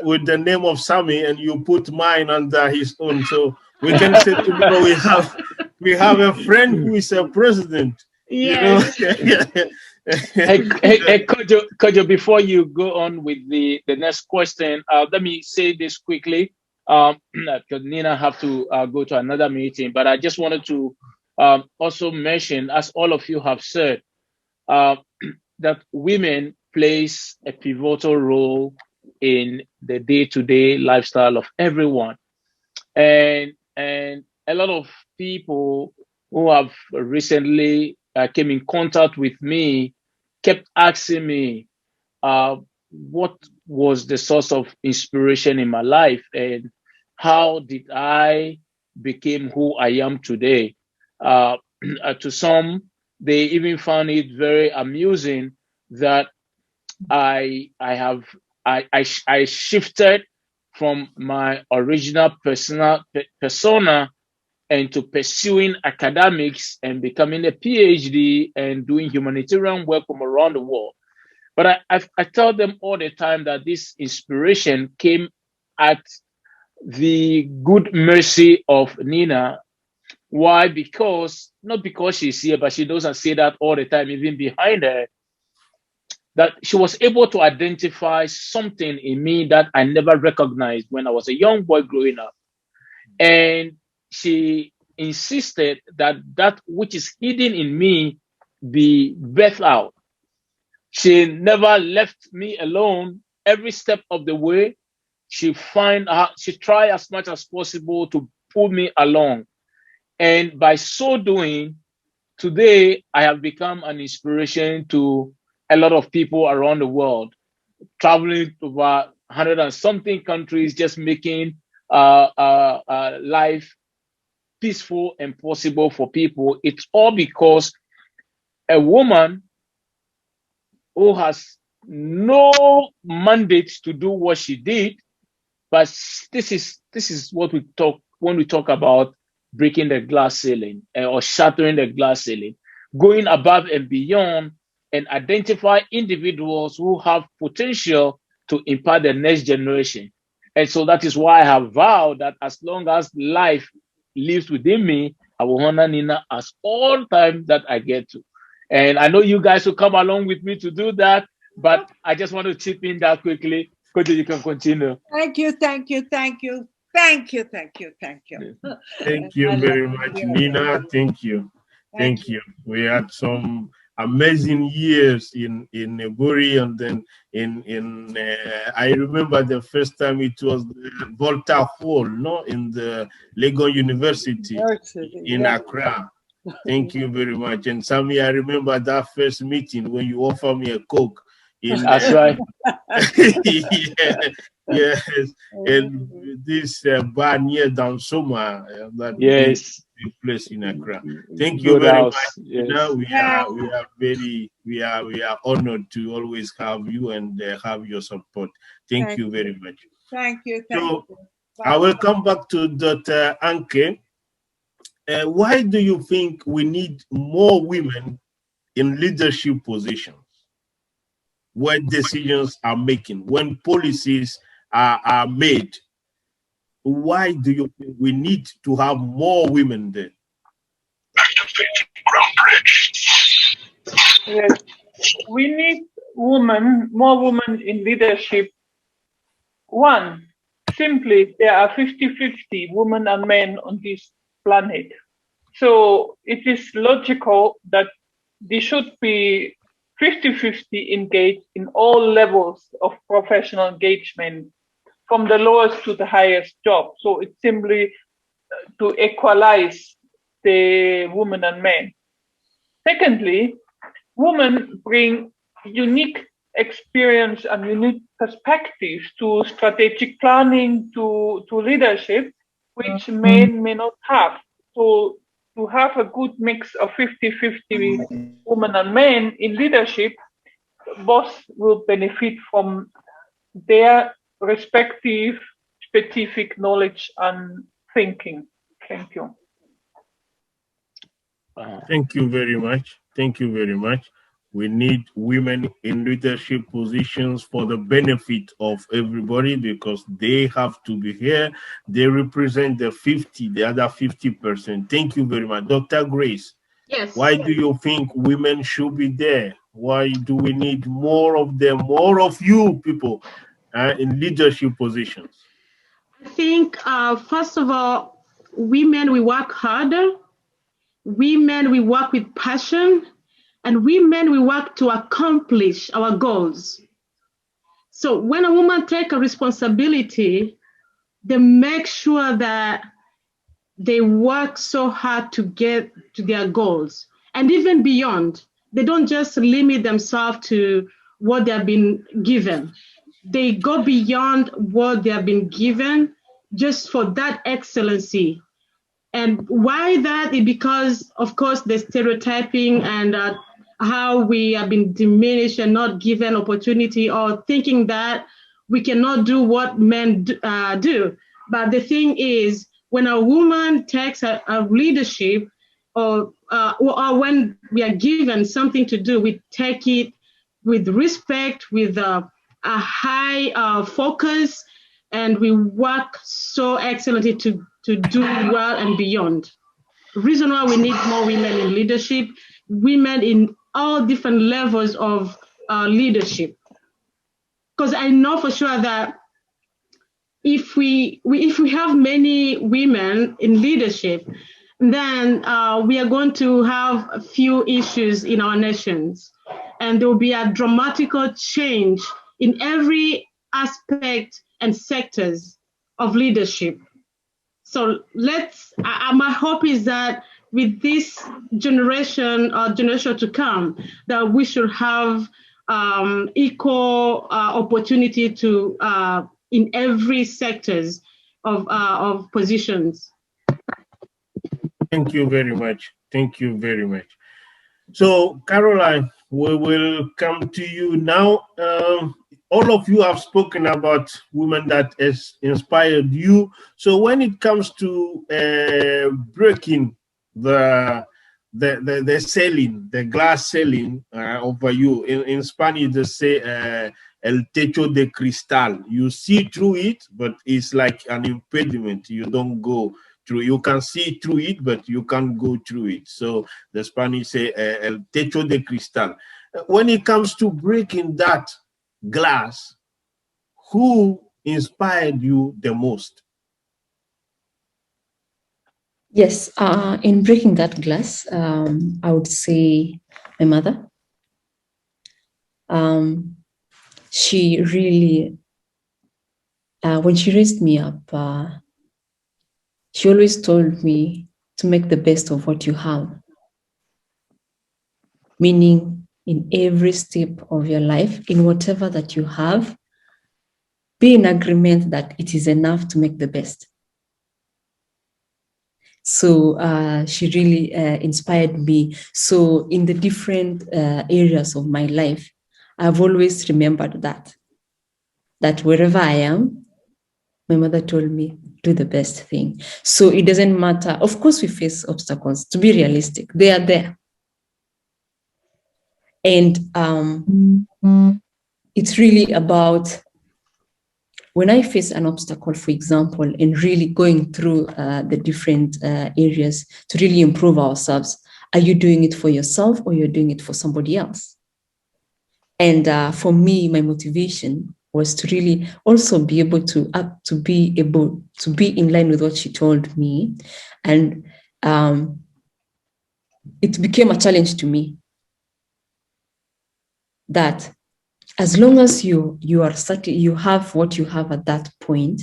with the name of Sami, and you put mine under his own. So we can say tomorrow we have a friend who is a president. Yes. Hey, Kojo, before you go on with the next question, let me say this quickly, because Nina have to go to another meeting. But I just wanted to also mention, as all of you have said, that women plays a pivotal role in the day-to-day lifestyle of everyone, and a lot of people who have recently came in contact with me kept asking me, what was the source of inspiration in my life and how did I become who I am today. To some, they even found it very amusing that I shifted from my original persona into pursuing academics and becoming a PhD and doing humanitarian work from around the world. But I tell them all the time that this inspiration came at the good mercy of Nina. Why? Because, not because she's here, but she doesn't say that all the time, even behind her, that she was able to identify something in me that I never recognized when I was a young boy growing up. And she insisted that that which is hidden in me be birthed out. She never left me alone. Every step of the way, she tried as much as possible to pull me along. And by so doing, today I have become an inspiration to a lot of people around the world, traveling to about 100 and something countries, just making life peaceful and possible for people. It's all because a woman who has no mandate to do what she did, but this is what we talk when we talk about breaking the glass ceiling or shattering the glass ceiling, going above and beyond and identify individuals who have potential to impact the next generation. And so that is why I have vowed that as long as life lives within me, I will honor Nina as all time that I get to. And I know you guys will come along with me to do that, but I just want to chip in that quickly. Coach, you can continue. Thank you, thank you, thank you, thank you, thank you, thank you. Thank you very much, Nina. Thank you. Thank you. We had some amazing years in Neburi, and then in I remember the first time it was the Volta Hall, no, in the Legon University in Accra. Thank you very much. And Sammy, I remember that first meeting when you offered me a Coke. That's right. Yes. And this bar near Dansoma, that yes, place in Accra. Thank you very much. Yes. Now we are honored to always have you and have your support. Thank you very much. Thank you. So I will come back to Dr. Anke. Why do you think we need more women in leadership positions where decisions are making, when policies are made? Why do you think we need to have more women there? Yes, we need more women in leadership. One, simply, there are 50-50 women and men on this planet. So it is logical that they should be 50-50 engaged in all levels of professional engagement, from the lowest to the highest job. So it's simply to equalize the women and men. Secondly, women bring unique experience and unique perspectives to strategic planning, to leadership, which men may not have. So to have a good mix of 50-50 women and men in leadership, both will benefit from their respective specific knowledge and thinking. Thank you. Thank you very much. Thank you very much. We need women in leadership positions for the benefit of everybody, because they have to be here. They represent the other 50%. Thank you very much. Dr. Grace. Yes. Why do you think women should be there? Why do we need more of them, more of you people in leadership positions? I think, first of all, women, we work harder. Women, we work with passion. And women, we work to accomplish our goals. So when a woman takes a responsibility, they make sure that they work so hard to get to their goals. And even beyond, they don't just limit themselves to what they have been given. They go beyond what they have been given just for that excellency. And why that is because, of course, the stereotyping and how we have been diminished and not given opportunity, or thinking that we cannot do what men do. But the thing is, when a woman takes a leadership, or when we are given something to do, we take it with respect, with a high focus, and we work so excellently to do well and beyond. Reason why we need more women in leadership, women in all different levels of leadership. Because I know for sure that if we have many women in leadership, then we are going to have a few issues in our nations, and there will be a dramatical change in every aspect and sectors of leadership. So my hope is that with this generation or generation to come, that we should have equal opportunity to in every sectors of positions. Thank you very much. Thank you very much. So, Caroline, we will come to you now. All of you have spoken about women that has inspired you. So when it comes to breaking the ceiling, the glass ceiling over you, in Spanish they say el techo de cristal. You see through it, but it's like an impediment. You don't go through. You can see through it, but you can't go through it. So the Spanish say el techo de cristal. When it comes to breaking that glass, who inspired you the most? Yes, in breaking that glass, I would say my mother. She really, when she raised me up, she always told me to make the best of what you have. Meaning, in every step of your life, in whatever that you have, be in agreement that it is enough to make the best. So she really inspired me. So in the different areas of my life, I've always remembered that wherever I am, my mother told me, do the best thing. So it doesn't matter. Of course, we face obstacles. To be realistic, they are there. And it's really about when I face an obstacle, for example, and really going through the different areas to really improve ourselves. Are you doing it for yourself or you're doing it for somebody else? And for me, my motivation was to really also be able to be in line with what she told me. And it became a challenge to me that as long as you are certain you have what you have at that point,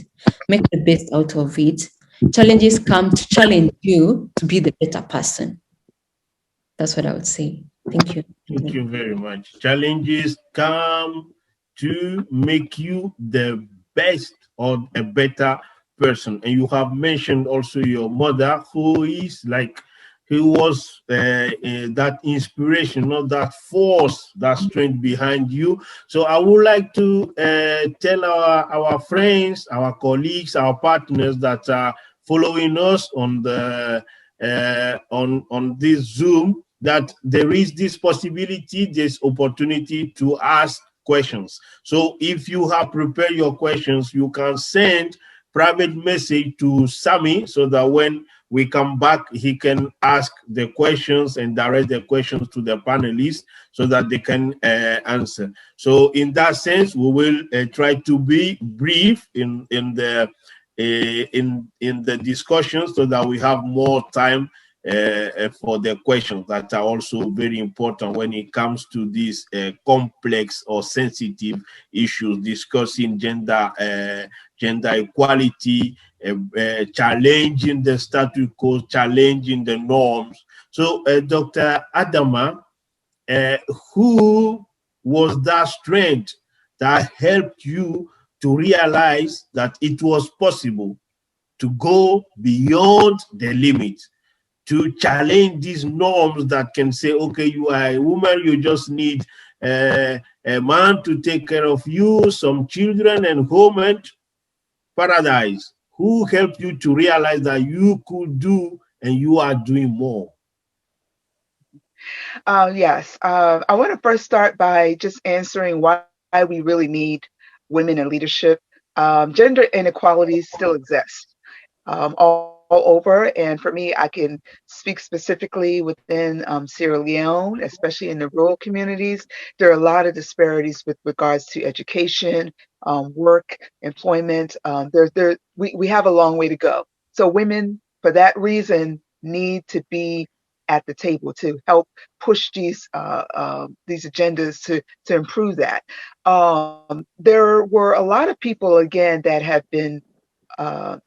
make the best out of it. Challenges come to challenge you to be the better person. That's what I would say. Thank you. Thank you very much. Challenges come to make you the best or a better person. And you have mentioned also your mother, who is like, who was that inspiration, not that force, that strength behind you. So I would like to tell our friends, our colleagues, our partners that are following us on the on this Zoom, that there is this possibility, this opportunity to ask questions. So if you have prepared your questions, you can send private message to Sammy so that when we come back, he can ask the questions and direct the questions to the panelists so that they can answer. So in that sense, we will try to be brief in the discussion so that we have more time for the questions that are also very important when it comes to these complex or sensitive issues, discussing gender equality, challenging the status quo, challenging the norms. So Dr. Adama, who was that strength that helped you to realize that it was possible to go beyond the limit, to challenge these norms that can say, okay, you are a woman, you just need a man to take care of you, some children and home and paradise? Who helped you to realize that you could do and you are doing more? Yes, I want to first start by just answering why we really need women in leadership. Gender inequalities still exist all over, and for me, I can speak specifically within Sierra Leone, especially in the rural communities. There are a lot of disparities with regards to education, work, employment. We have a long way to go. So women, for that reason, need to be at the table to help push these agendas to improve that. There were a lot of people, again, that have been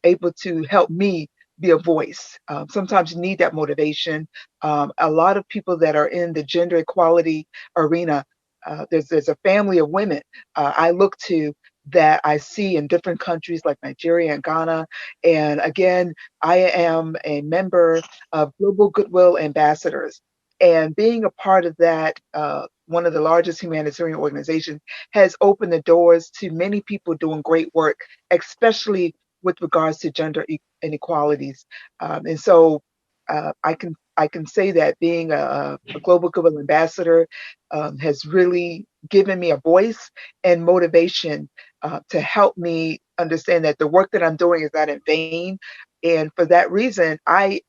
able to help me be a voice. Sometimes you need that motivation. A lot of people that are in the gender equality arena, there's a family of women I look to that I see in different countries like Nigeria and Ghana. And again, I am a member of Global Goodwill Ambassadors. And being a part of that, one of the largest humanitarian organizations, has opened the doors to many people doing great work, especially with regards to gender inequalities. And so I can say that being a Global Goodwill Ambassador has really given me a voice and motivation to help me understand that the work that I'm doing is not in vain. And for that reason, I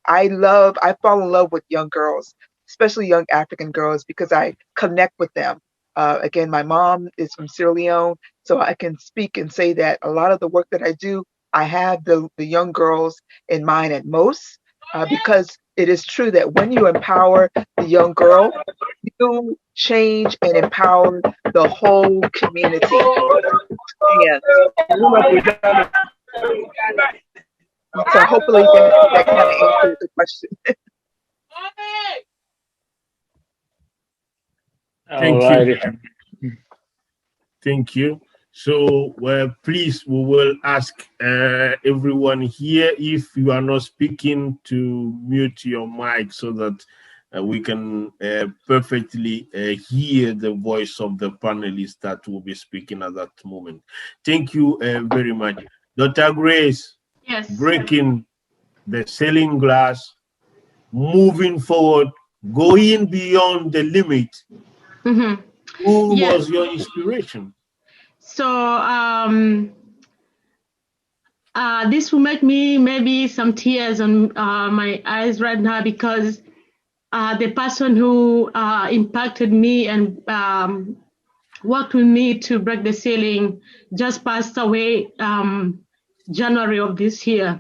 fall in love with young girls, especially young African girls, because I connect with them. Again, my mom is from Sierra Leone, so I can speak and say that a lot of the work that I do, I have the young girls in mind at most, because it is true that when you empower the young girl, you change and empower the whole community. Yeah. So hopefully that kind of answers the question. Thank you. Thank you. So, please, we will ask everyone here, if you are not speaking, to mute your mic so that we can perfectly hear the voice of the panelists that will be speaking at that moment. Thank you very much. Dr. Grace, Yes. breaking the ceiling glass, moving forward, going beyond the limit. Mm-hmm. Who was your inspiration? So this will make me maybe some tears on my eyes right now, because the person who impacted me and worked with me to break the ceiling just passed away January of this year.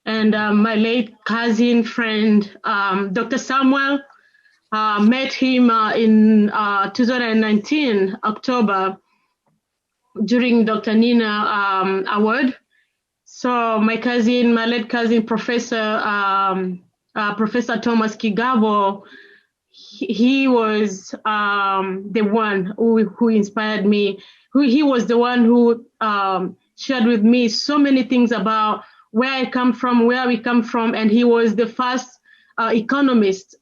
And my late cousin friend, Dr. Samuel, met him in 2019, October, during Dr. Nina Award. So my late cousin, Professor Thomas Kigabo, he was the one who inspired me. He was the one who shared with me so many things about where I come from, where we come from, and he was the first economist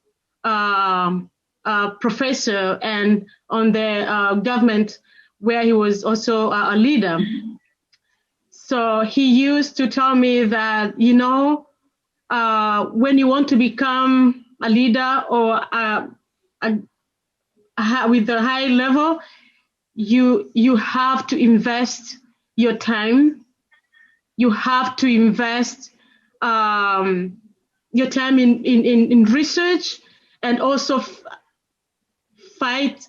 professor and on the government, where he was also a leader. So he used to tell me that, when you want to become a leader or with a high level, you have to invest your time. You have to invest your time in research, and also fight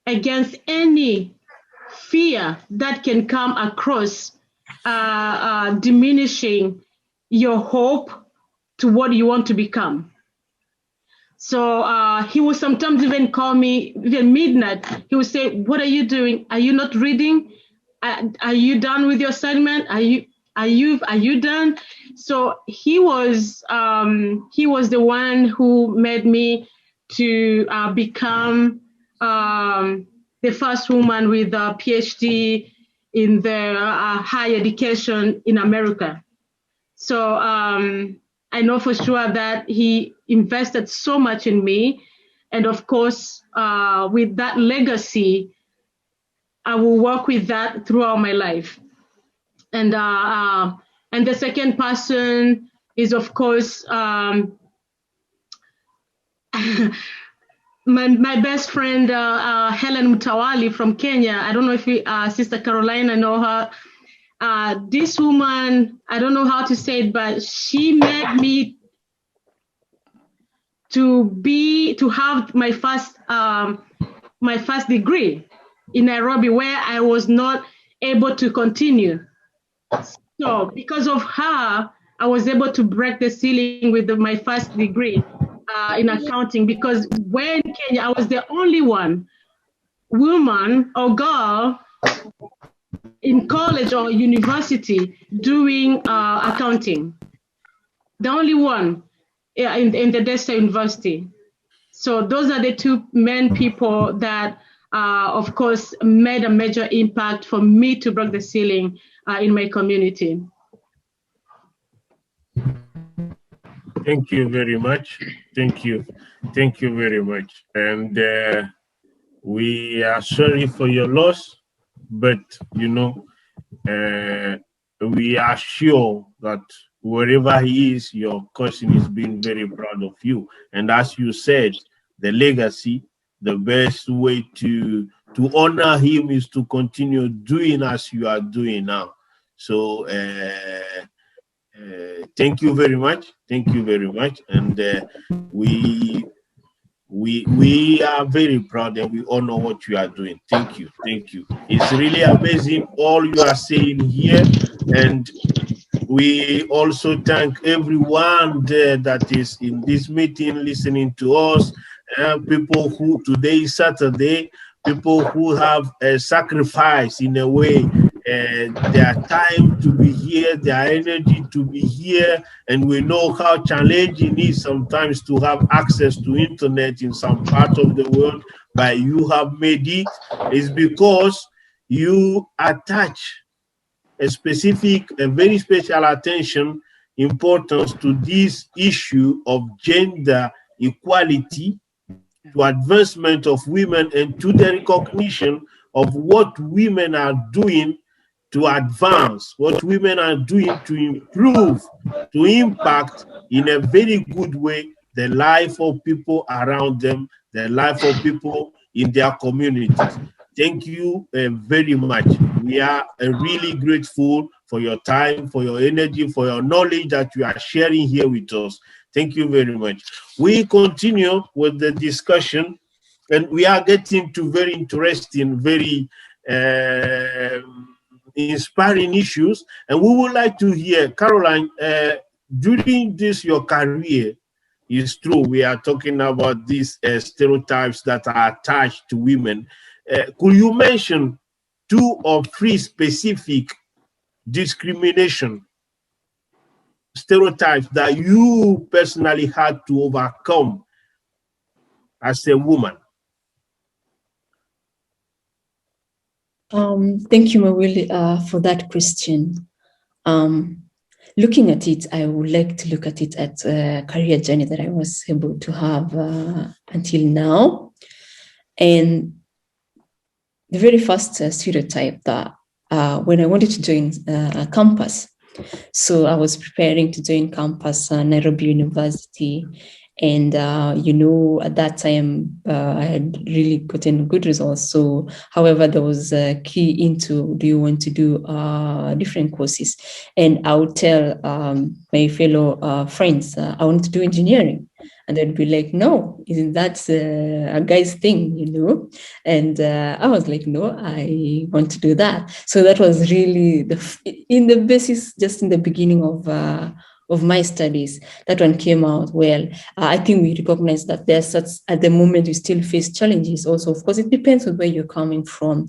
against any fear that can come across, diminishing your hope to what you want to become. So he would sometimes even call me, even midnight. He would say, "What are you doing? Are you not reading? Are you done with your assignment? Are you done?" So he was the one who made me to become the first woman with a PhD in the higher education in America. So I know for sure that he invested so much in me. And of course, with that legacy, I will work with that throughout my life. And the second person is, of course, my best friend, Helen Mutawali from Kenya. I don't know if Sister Carolina know her. This woman, I don't know how to say it, but she made me to have my first degree in Nairobi, where I was not able to continue. So because of her, I was able to break the ceiling with my first degree in accounting, because when in Kenya, I was the only woman or girl in college or university doing accounting. The only one in the Desta University. So those are the two main people that, of course, made a major impact for me to break the ceiling in my community. Thank you very much. Thank you. Thank you very much. And we are sorry for your loss, but, you know, we are sure that wherever he is, your cousin is being very proud of you. And as you said, the legacy, the best way to honor him is to continue doing as you are doing now. So thank you very much. Thank you very much. And we are very proud and we honor what you are doing. Thank you. Thank you. It's really amazing all you are saying here. And we also thank everyone there that is in this meeting listening to us. People who, today is Saturday, people who have sacrificed in a way their time to be here, their energy to be here, and we know how challenging it is sometimes to have access to internet in some part of the world, but you have made it. It's because you attach a very special attention, importance to this issue of gender equality, to advancement of women, and to the recognition of what women are doing to advance, what women are doing to improve, to impact in a very good way the life of people around them, the life of people in their communities. Thank you very much. We are really grateful for your time, for your energy, for your knowledge that you are sharing here with us. Thank you very much. We continue with the discussion, and we are getting to very interesting, very inspiring issues. And we would like to hear, Caroline, during this, your career, it's true, we are talking about these stereotypes that are attached to women. Could you mention 2 or 3 specific discrimination stereotypes that you personally had to overcome as a woman? Thank you, Mawili, for that question. Looking at it, I would like to look at it at a career journey that I was able to have until now. And the very first stereotype that when I wanted to join a campus, so I was preparing to join campus, Nairobi University. And, you know, at that time, I had really gotten good results. So, however, there was a key into, do you want to do different courses? And I would tell my fellow friends, I want to do engineering. And they'd be like, no, isn't that a guy's thing, you know? And I was like, no, I want to do that. So that was really in the basis, just in the beginning of my studies, that one came out well. I think we recognize that there's such, at the moment, we still face challenges also. Of course, it depends on where you're coming from.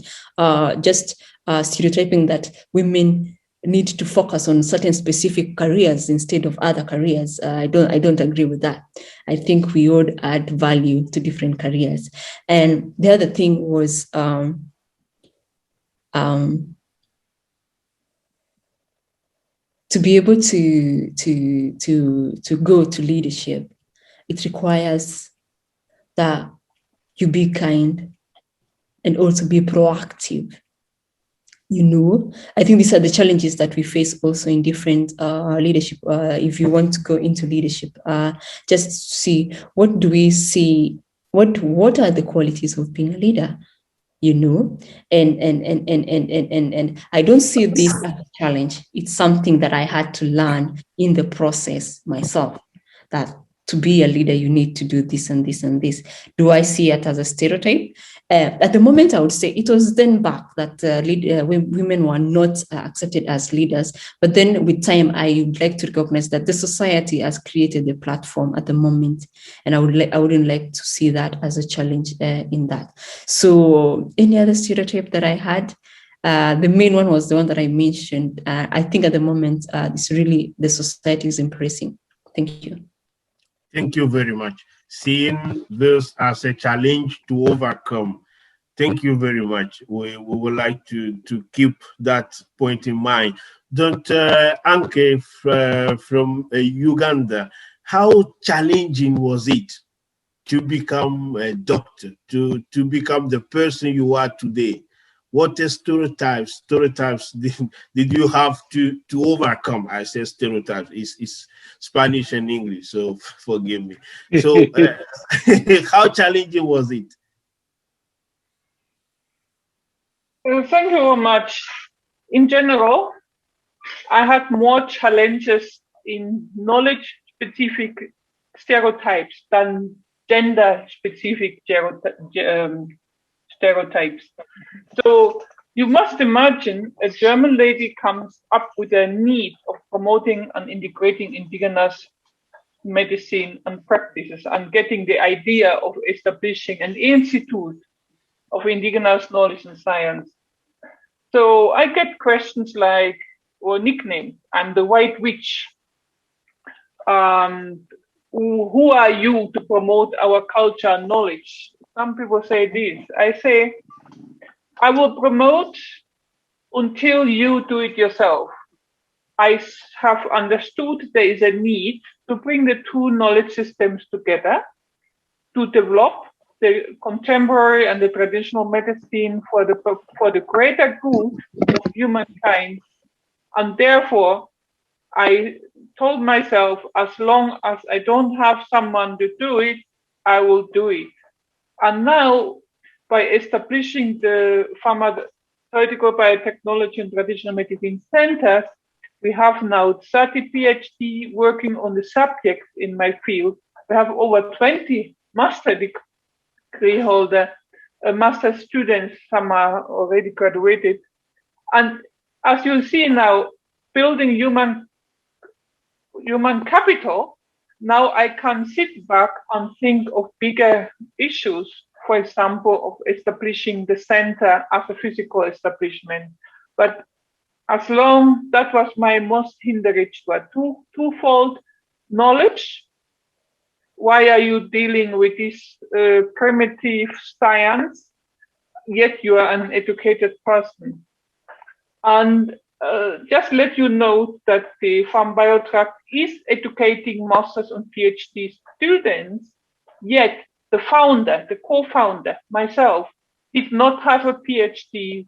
Just stereotyping that women need to focus on certain specific careers instead of other careers. I don't agree with that. I think we would add value to different careers. And the other thing was to be able to go to leadership, it requires that you be kind and also be proactive. I think these are the challenges that we face also in different leadership. If you want to go into leadership, just see what do we see, what are the qualities of being a leader, and I don't see this as a challenge. It's something that I had to learn in the process myself, that to be a leader, you need to do this and this and this. Do I see it as a stereotype? At the moment, I would say it was then back that women were not accepted as leaders. But then with time, I would like to recognize that the society has created a platform at the moment. And I wouldn't like to see that as a challenge in that. So any other stereotype that I had, the main one was the one that I mentioned. I think at the moment, it's really the society is embracing. Thank you. Thank you very much. Seeing this as a challenge to overcome. Thank you very much. We would like to keep that point in mind. Dr. Anke from Uganda, how challenging was it to become a doctor, to become the person you are today? What stereotypes did you have to overcome? I say stereotypes, it's Spanish and English, so forgive me. So how challenging was it? Thank you very much. In general, I had more challenges in knowledge-specific stereotypes than gender-specific stereotypes. So you must imagine a German lady comes up with a need of promoting and integrating indigenous medicine and practices and getting the idea of establishing an institute of indigenous knowledge and science. So I get questions like, or nicknames, I'm the white witch. Who are you to promote our culture and knowledge? Some people say this. I say, I will promote until you do it yourself. I have understood there is a need to bring the two knowledge systems together to develop the contemporary and the traditional medicine for the greater good of humankind. And therefore, I told myself, as long as I don't have someone to do it, I will do it. And now, by establishing the pharmaceutical biotechnology and traditional medicine centers, we have now 30 PhD working on the subjects in my field. We have over 20 master degree holder, master students, some are already graduated. And as you see now, building human capital, now I can sit back and think of bigger issues, for example, of establishing the center as a physical establishment. But as long, that was my most hindrance, were twofold: knowledge. Why are you dealing with this primitive science, yet you are an educated person? And just let you know that the Farm Biotrack is educating masters and PhD students, yet the founder, the co-founder, myself, did not have a PhD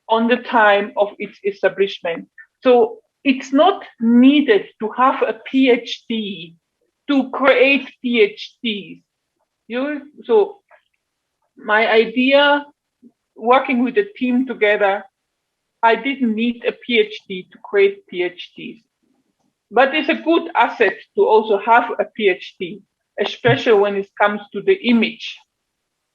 on the time of its establishment. So it's not needed to have a PhD to create PhDs. So my idea, working with the team together, I didn't need a PhD to create PhDs. But it's a good asset to also have a PhD, especially when it comes to the image.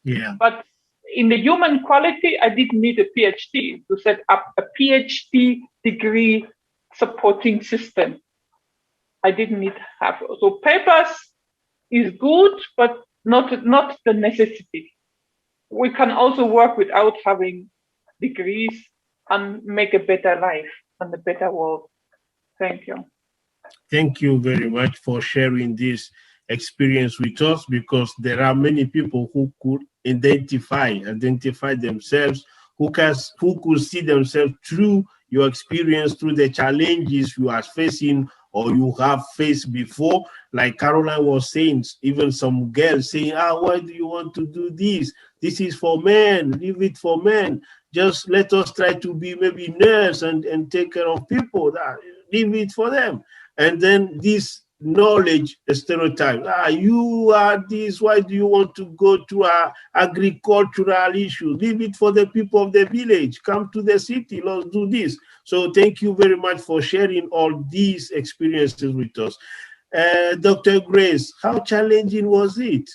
Yeah. But in the human quality, I didn't need a PhD to set up a PhD degree supporting system. I didn't need to have. So papers is good, but not the necessity. We can also work without having degrees and make a better life. and a better world. Thank you. Thank you very much for sharing this experience with us, because there are many people who could identify themselves, who could see themselves through your experience, through the challenges you are facing or you have faced before. Like Caroline was saying, even some girls saying, why do you want to do this? This is for men, leave it for men. Just let us try to be maybe nurse and take care of people. Leave it for them. And then this knowledge stereotype. You are this, why do you want to go to agricultural issue? Leave it for the people of the village. Come to the city, let's do this. So thank you very much for sharing all these experiences with us. Dr. Grace, how challenging was it?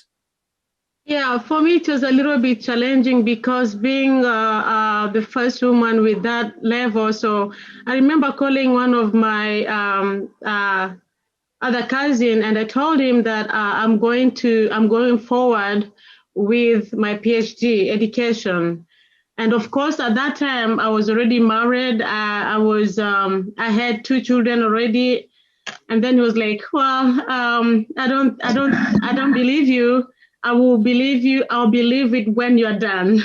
Yeah, for me, it was a little bit challenging because being the first woman with that level. So I remember calling one of my other cousin, and I told him that I'm going forward with my PhD education. And of course, at that time, I was already married. I had 2 children already. And then he was like, well, I don't believe you. I will believe you. I'll believe it when you're done.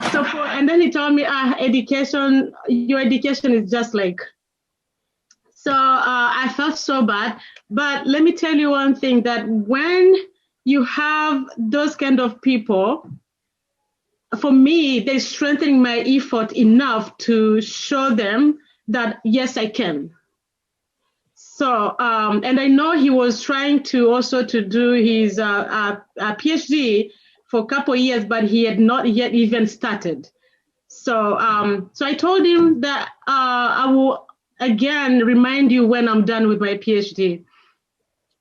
And then he told me, education, your education is just like. So I felt so bad. But let me tell you one thing, that when you have those kind of people, for me, they strengthen my effort enough to show them that, yes, I can. So, and I know he was trying to also to do his PhD for a couple of years, but he had not yet even started. So, so I told him that I will again remind you when I'm done with my PhD.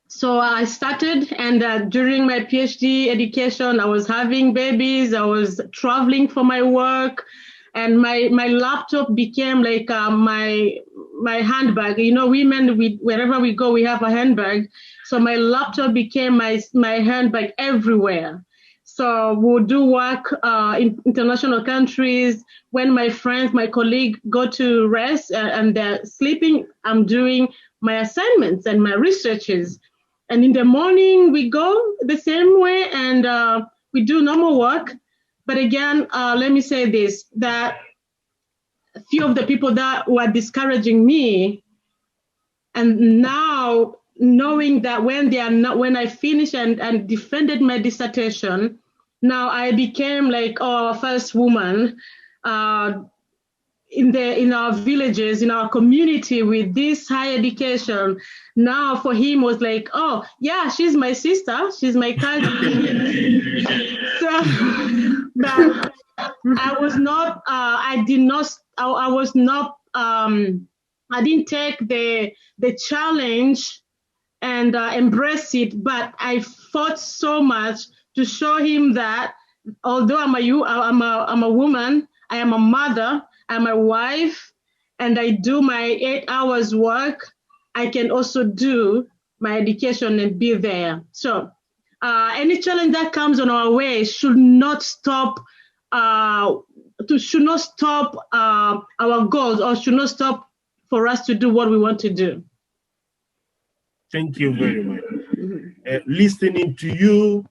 So I started, and during my PhD education, I was having babies, I was traveling for my work, and my laptop became like my handbag. You know, women, wherever we go, we have a handbag. So my laptop became my handbag everywhere. So we'll do work in international countries. When my friends, my colleagues go to rest and they're sleeping, I'm doing my assignments and my researches. And in the morning, we go the same way and we do normal work. But again, let me say this, that a few of the people that were discouraging me, and now knowing that when I finished and defended my dissertation, now I became like first woman in our villages, in our community with this high education. Now for him was like, oh yeah, she's my sister, she's my cousin. So, but I was not, I didn't take the challenge and embrace it, but I fought so much to show him that although I'm a woman, I am a mother, I'm a wife, and I do my 8 hours work, I can also do my education and be there. So any challenge that comes on our way should not stop our goals, or should not stop for us to do what we want to do. Thank you very much. Listening to you,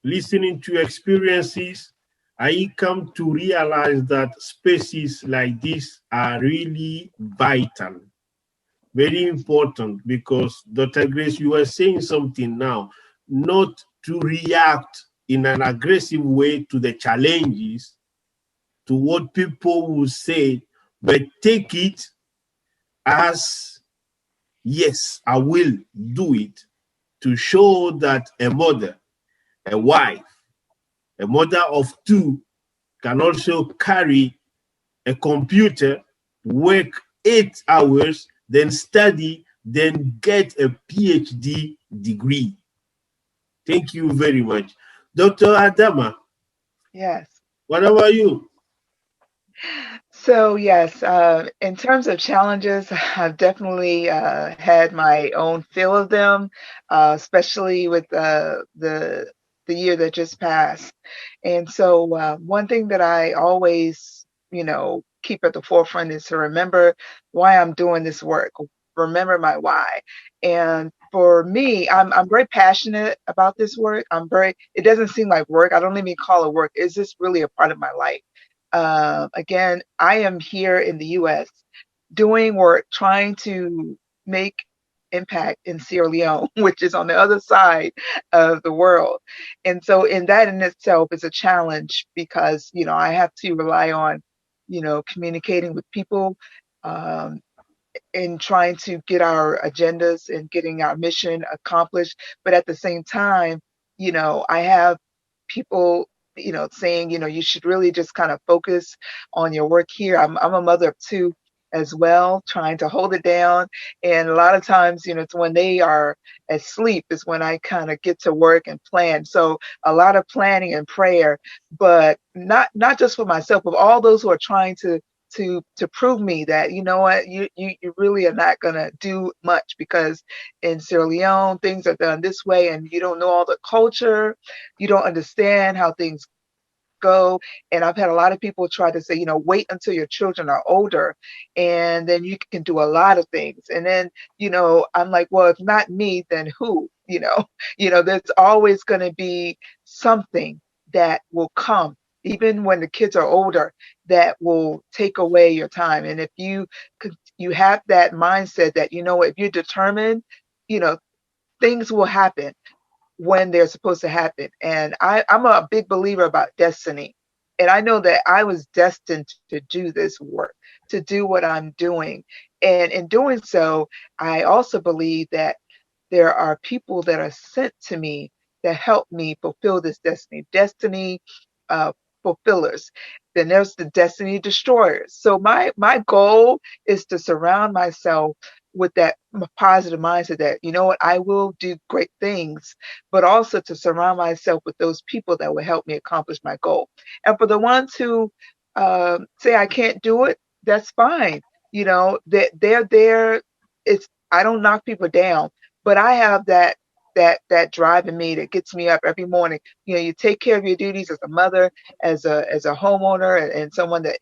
listening to experiences, I come to realize that spaces like this are really vital, very important, because Dr. Grace, you were saying something now, not to react in an aggressive way to the challenges, to what people will say, but take it as, yes, I will do it, to show that a mother, a wife, a mother of 2 can also carry a computer, work 8 hours, then study, then get a PhD degree. Thank you very much. Dr. Adama. Yes. What about you? So yes, in terms of challenges, I've definitely had my own fill of them, especially with the year that just passed. And so one thing that I always, keep at the forefront is to remember why I'm doing this work, remember my why. And for me, I'm very passionate about this work. It doesn't seem like work. I don't even call it work. It's just really a part of my life. Again, I am here in the US doing work, trying to make impact in Sierra Leone, which is on the other side of the world. And so in that in itself is a challenge because, I have to rely on, communicating with people, um, and trying to get our agendas and getting our mission accomplished. But at the same time, I have people, saying, you should really just kind of focus on your work here. I'm a mother of two as well, trying to hold it down. And a lot of times, it's when they are asleep is when I kind of get to work and plan. So a lot of planning and prayer, but not just for myself, but all those who are trying to prove me that, you know what, you really are not going to do much, because in Sierra Leone things are done this way and you don't know all the culture, you don't understand how things go. And I've had a lot of people try to say, wait until your children are older and then you can do a lot of things. And then, I'm like, well, if not me, then who? There's always going to be something that will come, even when the kids are older, that will take away your time. And if you have that mindset that, if you're determined, things will happen when they're supposed to happen. And I'm a big believer about destiny. And I know that I was destined to do this work, to do what I'm doing. And in doing so, I also believe that there are people that are sent to me that help me fulfill this destiny uh, fulfillers. Then there's the destiny destroyers. So my goal is to surround myself with that positive mindset that, I will do great things, but also to surround myself with those people that will help me accomplish my goal. And for the ones who say I can't do it, that's fine. That they're there. I don't knock people down, but I have that drive in me that gets me up every morning. You take care of your duties as a mother, as a homeowner, and someone that,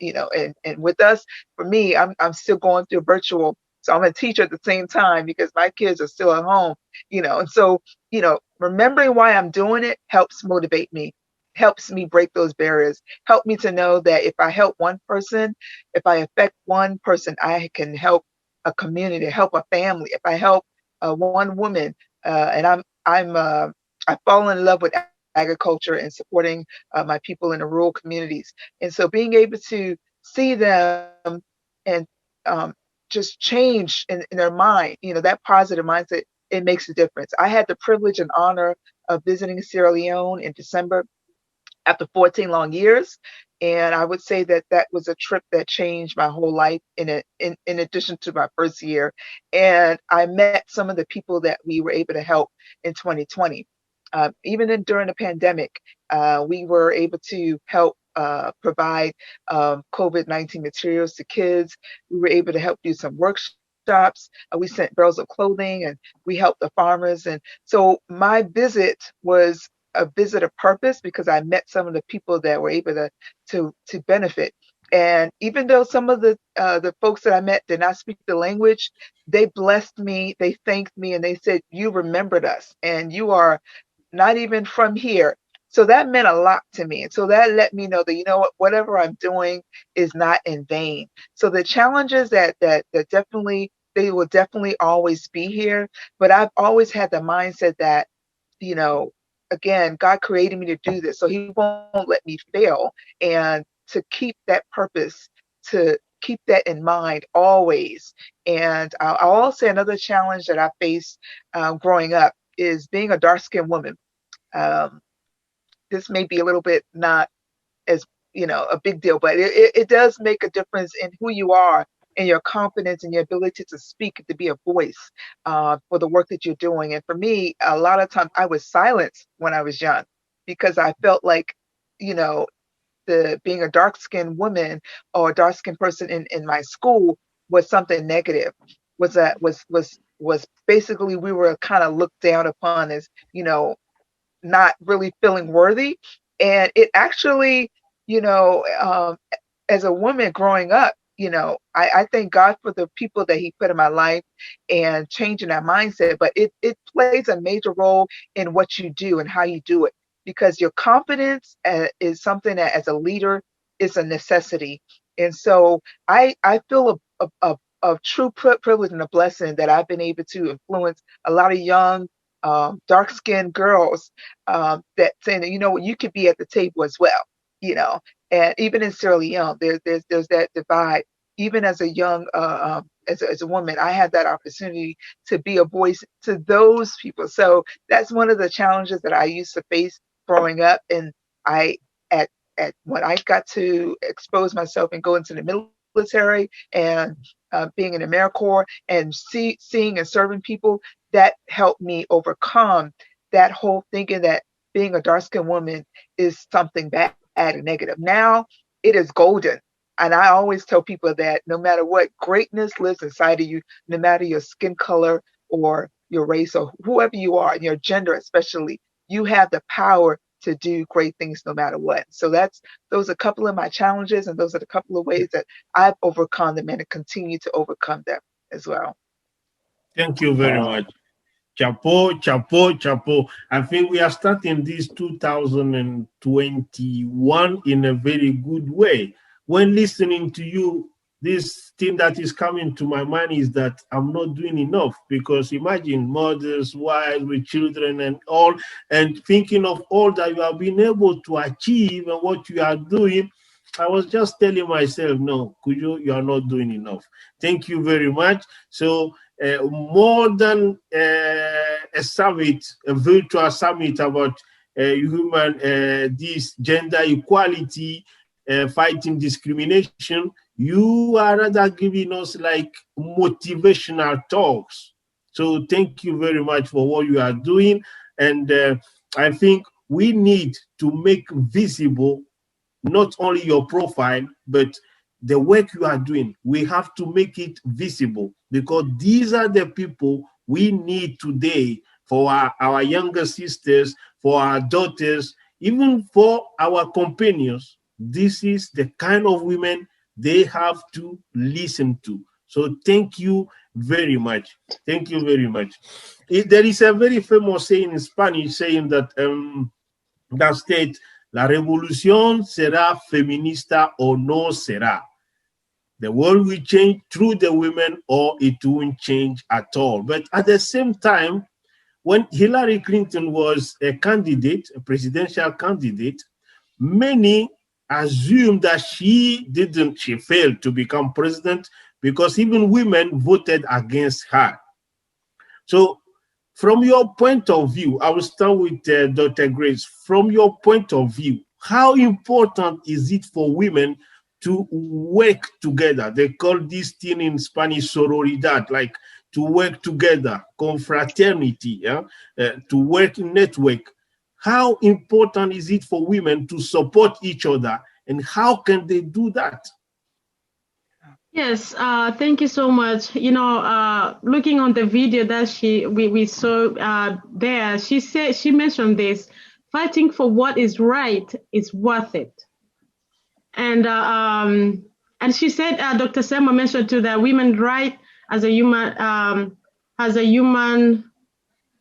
and with us, for me, I'm still going through virtual. So I'm a teacher at the same time because my kids are still at home, and so, remembering why I'm doing it helps motivate me, helps me break those barriers, help me to know that if I help one person, if I affect one person, I can help a community, help a family. If I help one woman, and I fall in love with agriculture and supporting my people in the rural communities. And so being able to see them and just change in their mind, that positive mindset, it makes a difference. I had the privilege and honor of visiting Sierra Leone in December after 14 long years. And I would say that was a trip that changed my whole life in addition to my first year. And I met some of the people that we were able to help in 2020. During the pandemic, we were able to help provide COVID-19 materials to kids. We were able to help do some workshops. We sent barrels of clothing and we helped the farmers. And so my visit was a visit of purpose because I met some of the people that were able to benefit. And even though some of the folks that I met did not speak the language, they blessed me, they thanked me, and they said, "You remembered us, and you are not even from here." So that meant a lot to me. And so that let me know that, whatever I'm doing is not in vain. So the challenges that definitely, they will definitely always be here. But I've always had the mindset that, again, God created me to do this, so he won't let me fail. And to keep that purpose, to keep that in mind always. And I'll also say another challenge that I faced growing up is being a dark-skinned woman. Um, this may be a little bit not as, a big deal, but it does make a difference in who you are and your confidence and your ability to speak, to be a voice for the work that you're doing. And for me, a lot of times I was silenced when I was young because I felt like, the being a dark-skinned woman or a dark-skinned person in my school was something negative, was basically we were kind of looked down upon as, not really feeling worthy. And it actually, you know, um, as a woman growing up, you know, I thank God for the people that he put in my life and changing that mindset, but it plays a major role in what you do and how you do it, because your confidence is something that as a leader is a necessity. And so I feel a true privilege and a blessing that I've been able to influence a lot of young, dark-skinned girls that saying that, you know what, you could be at the table as well, you know. And even in Sierra Leone, there's that divide. Even as a young, as a woman, I had that opportunity to be a voice to those people. So that's one of the challenges that I used to face growing up. And I, at when I got to expose myself and go into the military and being in the AmeriCorps and seeing and serving people, that helped me overcome that whole thinking that being a dark-skinned woman is something bad and negative. Now it is golden. And I always tell people that no matter what, greatness lives inside of you, no matter your skin color or your race or whoever you are, and your gender especially, you have the power to do great things no matter what. So those are a couple of my challenges, and those are the couple of ways that I've overcome them and continue to overcome them as well. Thank you very much. Chapeau, chapeau, chapeau. I think we are starting this 2021 in a very good way. When listening to you, this thing that is coming to my mind is that I'm not doing enough, because imagine mothers, wives with children and all, and thinking of all that you have been able to achieve and what you are doing. I was just telling myself, no, QUO, you are not doing enough. Thank you very much. So more than a summit, a virtual summit about this gender equality, fighting discrimination, you are rather giving us like motivational talks. So thank you very much for what you are doing. And I think we need to make visible not only your profile, but the work you are doing. We have to make it visible, because these are the people we need today for our younger sisters, for our daughters, even for our companions. This is the kind of women they have to listen to. So thank you very much. Thank you very much. There is a very famous saying in Spanish saying that that states, la revolución será feminista o no será. The world will change through the women or it won't change at all. But at the same time, when Hillary Clinton was a candidate, a presidential candidate, many assumed that she failed to become president because even women voted against her. So from your point of view, I will start with Dr. Grace. From your point of view, how important is it for women to work together? They call this thing in Spanish sororidad, like to work together, confraternity, yeah? To work in network. How important is it for women to support each other, and how can they do that? Yes, thank you so much. You know, looking on the video that we saw there, she mentioned this: fighting for what is right is worth it. And she said, Dr. Selma mentioned too that women's right as a human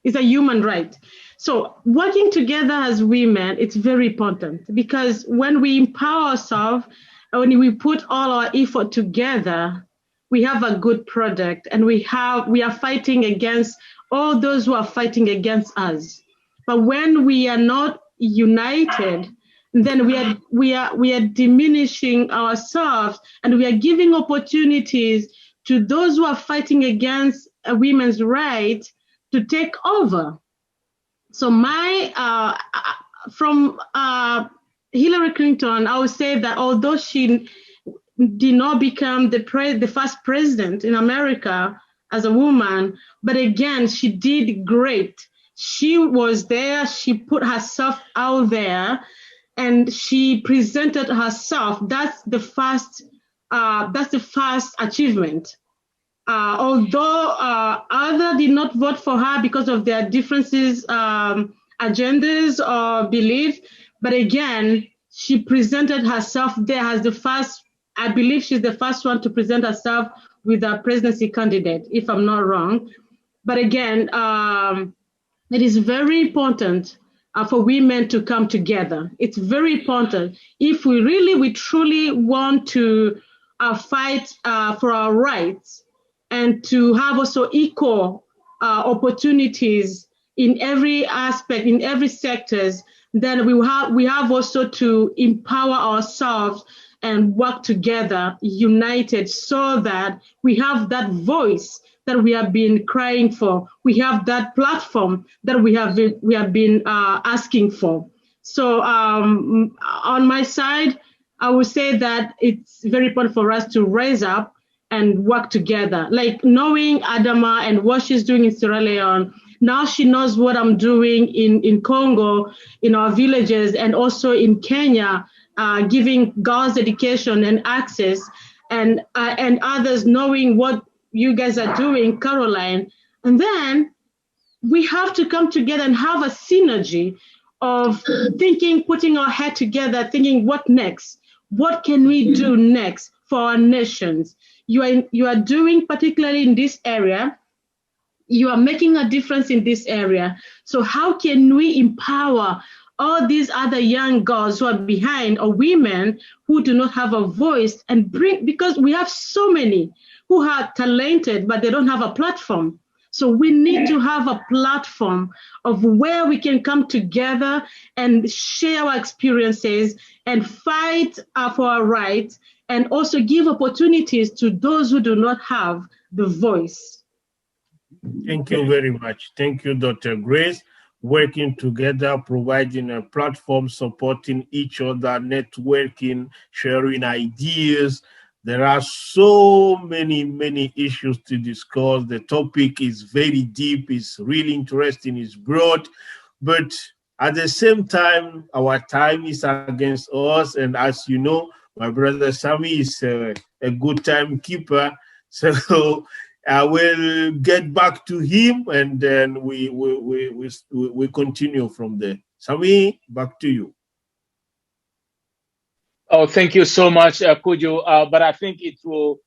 is a human right. So working together as women, it's very important, because when we empower ourselves, when we put all our effort together, we have a good product, and we are fighting against all those who are fighting against us. But when we are not united, then we are diminishing ourselves, and we are giving opportunities to those who are fighting against women's rights to take over. So from Hillary Clinton, I would say that although she did not become the first president in America as a woman, but again, she did great. She was there, she put herself out there, and she presented herself. That's the first achievement. Although others did not vote for her because of their differences, agendas or beliefs, but again, she presented herself there as the first I believe she's the first one to present herself with a presidency candidate, if I'm not wrong. But again, it is very important for women to come together. It's very important. If we truly want to fight for our rights and to have also equal opportunities in every aspect, in every sectors, then we have also to empower ourselves and work together, united, so that we have that voice that we have been crying for. We have that platform that we have been asking for. So on my side, I would say that it's very important for us to raise up and work together. Like knowing Adama and what she's doing in Sierra Leone, now she knows what I'm doing in Congo, in our villages, and also in Kenya, giving girls education and access, and others knowing what you guys are doing, Caroline. And then we have to come together and have a synergy of thinking, putting our head together, thinking what next? What can we do next for our nations? You are doing, particularly in this area, you are making a difference in this area. So how can we empower all these other young girls who are behind, or women who do not have a voice, and bring, because we have so many who are talented, but they don't have a platform. So we need to have a platform of where we can come together and share our experiences and fight for our rights, and also give opportunities to those who do not have the voice. Thank you very much. Thank you, Dr. Grace. Working together, providing a platform, supporting each other, networking, sharing ideas. There are so many issues to discuss. The topic is very deep, it's really interesting, it's broad, but at the same time, our time is against us. And as you know, my brother Sammy is a good timekeeper. So I will get back to him, and then we continue from there. Sami, back to you. Oh, thank you so much, Kujo. But I think it will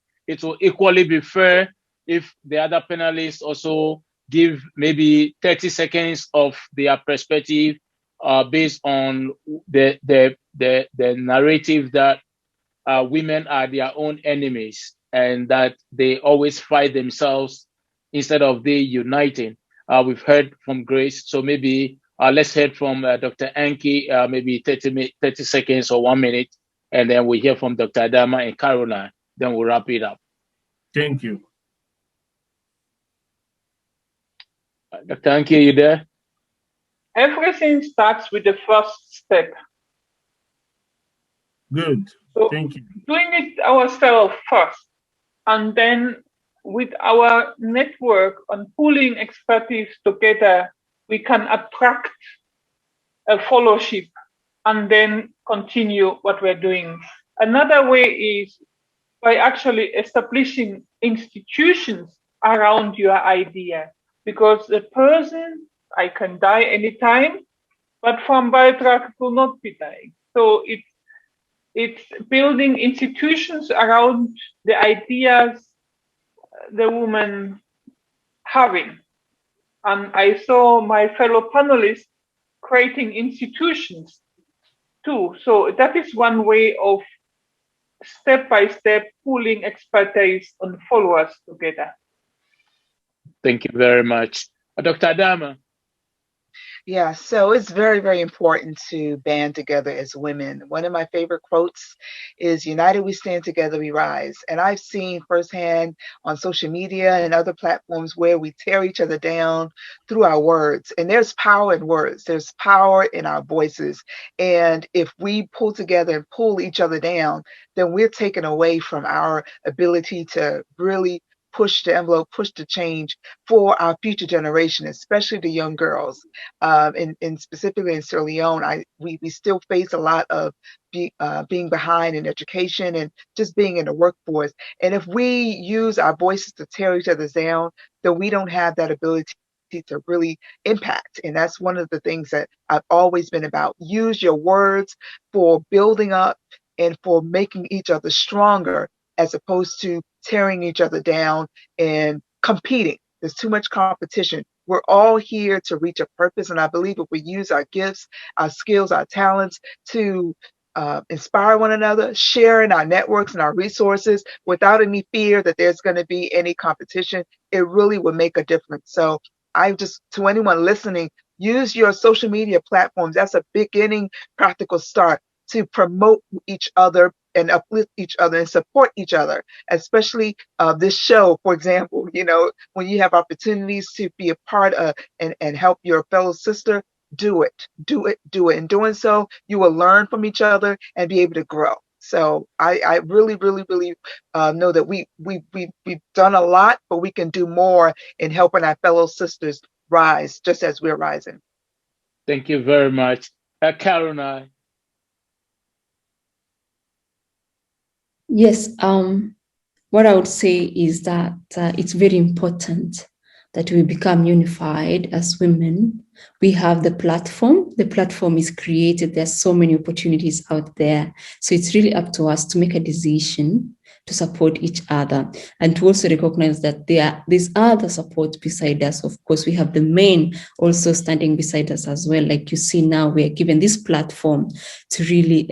equally be fair if the other panelists also give maybe 30 seconds of their perspective based on the narrative that women are their own enemies, and that they always fight themselves instead of they uniting. We've heard from Grace, so maybe let's hear from Dr. Anki, maybe 30 seconds or 1 minute, and then we hear from Dr. Adama and Caroline, then we'll wrap it up. Thank you. Dr. Anki, are you there? Everything starts with the first step. Good. So thank you. Doing it ourselves first, and then with our network and pooling expertise together, we can attract a fellowship and then continue what we're doing. Another way is by actually establishing institutions around your idea, because the person, I can die anytime, but from Biotrack will not be dying. So it's building institutions around the ideas the woman having. And I saw my fellow panelists creating institutions too. So that is one way of step-by-step pooling expertise and followers together. Thank you very much. Dr. Adama. Yeah, so it's very important to band together as women. One of my favorite quotes is, "United we stand, together we rise." And I've seen firsthand on social media and other platforms where we tear each other down through our words. And there's power in words. There's power in our voices. And if we pull together and pull each other down, then we're taken away from our ability to really push the envelope, push the change for our future generation, especially the young girls. And specifically in Sierra Leone, we still face a lot of being behind in education and just being in the workforce. And if we use our voices to tear each other down, then we don't have that ability to really impact. And that's one of the things that I've always been about. Use your words for building up and for making each other stronger as opposed to tearing each other down and competing. There's too much competition. We're all here to reach a purpose, and I believe if we use our gifts, our skills, our talents to inspire one another, share in our networks and our resources without any fear that there's going to be any competition, it really will make a difference. So I just, to anyone listening, use your social media platforms. That's a beginning practical start to promote each other and uplift each other and support each other, especially this show, for example. You know, when you have opportunities to be a part of and help your fellow sister, do it. In doing so, you will learn from each other and be able to grow. So I really know that we've done a lot, but we can do more in helping our fellow sisters rise just as we're rising. Thank you very much. Caroline. Yes, what I would say is that it's very important that we become unified as women. We have the platform. The platform is created. There's so many opportunities out there. So it's really up to us to make a decision to support each other and to also recognize that there's other support beside us. Of course, we have the men also standing beside us as well. Like you see now, we are given this platform to really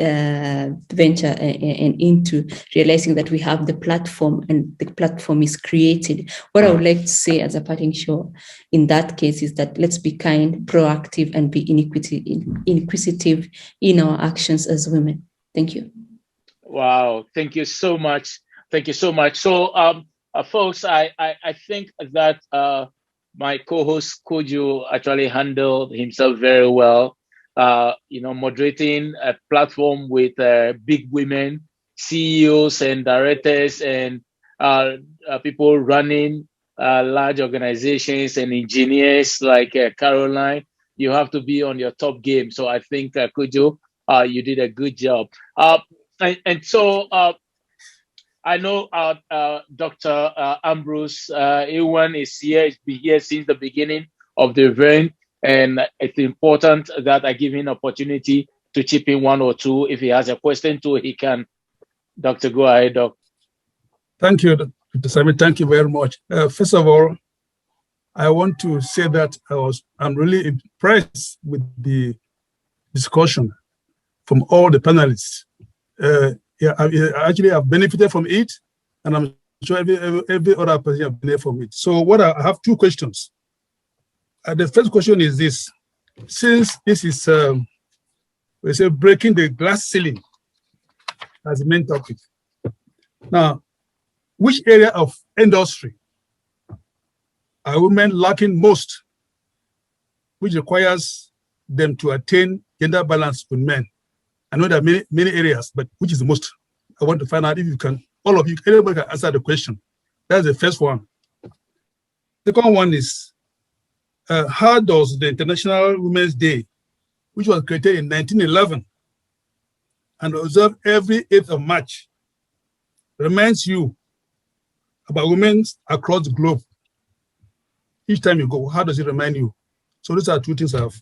venture and into realizing that we have the platform and the platform is created. What I would like to say as a parting shot in that case is that let's be kind, proactive, and be inquisitive in our actions as women. Thank you. Wow, thank you so much. Thank you so much. So, folks, I think that my co-host QUO actually handled himself very well. Moderating a platform with big women, CEOs and directors, and people running large organizations and engineers like Caroline. You have to be on your top game. So I think QUO, you did a good job. So I know Dr. Ambrose Ewan is here. He's been here since the beginning of the event, and it's important that I give him an opportunity to chip in one or two. If he has a question too, he can. Doctor, go ahead, Doc. Thank you, Dr. Sami. Thank you very much. First of all, I want to say that I'm really impressed with the discussion from all the panelists. I've benefited from it, and I'm sure every other person has benefited from it. So I have two questions. The first question is this. Since this is, we say, breaking the glass ceiling as the main topic. Now, which area of industry are women lacking most, which requires them to attain gender balance with men? I know there are many areas, but which is the most? I want to find out if you can, all of you, anybody can answer the question. That's the first one. The second one is, how does the International Women's Day, which was created in 1911 and observed every 8th of March, reminds you about women across the globe? Each time you go, how does it remind you? So these are two things I've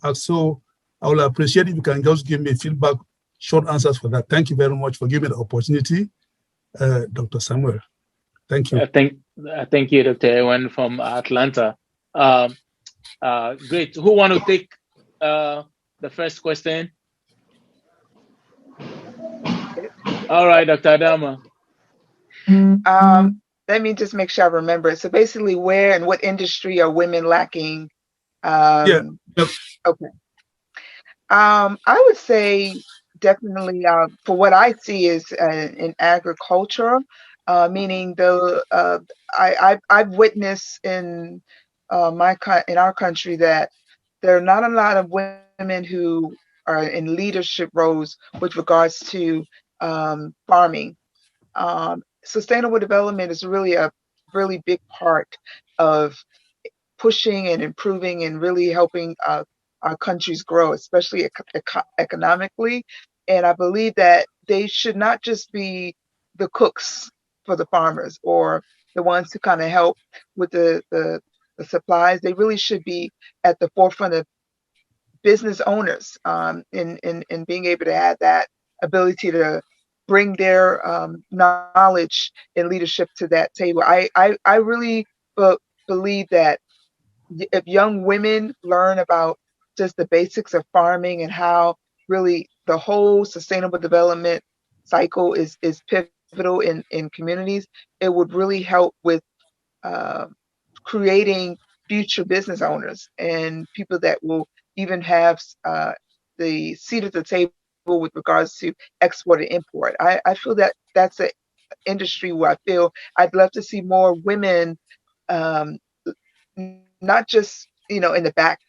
asked. So I will appreciate if you can just give me feedback, short answers for that. Thank you very much for giving me the opportunity, Dr. Samuel. Thank you. Thank you, Dr. Ewan from Atlanta. Great. Who want to take the first question? All right, Dr. Adama. Let me just make sure I remember it. So basically, where and what industry are women lacking? Yep. Okay. I would say definitely for what I see is in agriculture, meaning I've witnessed in our country that there are not a lot of women who are in leadership roles with regards to farming. Sustainable development is really a really big part of pushing and improving and really helping our countries grow, especially economically. And I believe that they should not just be the cooks for the farmers or the ones who kind of help with the supplies. They really should be at the forefront of business owners in being able to add that ability to bring their knowledge and leadership to that table. I really believe that if young women learn about just the basics of farming and how really the whole sustainable development cycle is pivotal in communities, it would really help with creating future business owners and people that will even have the seat at the table with regards to export and import. I feel that that's an industry where I feel I'd love to see more women, um, not just in the back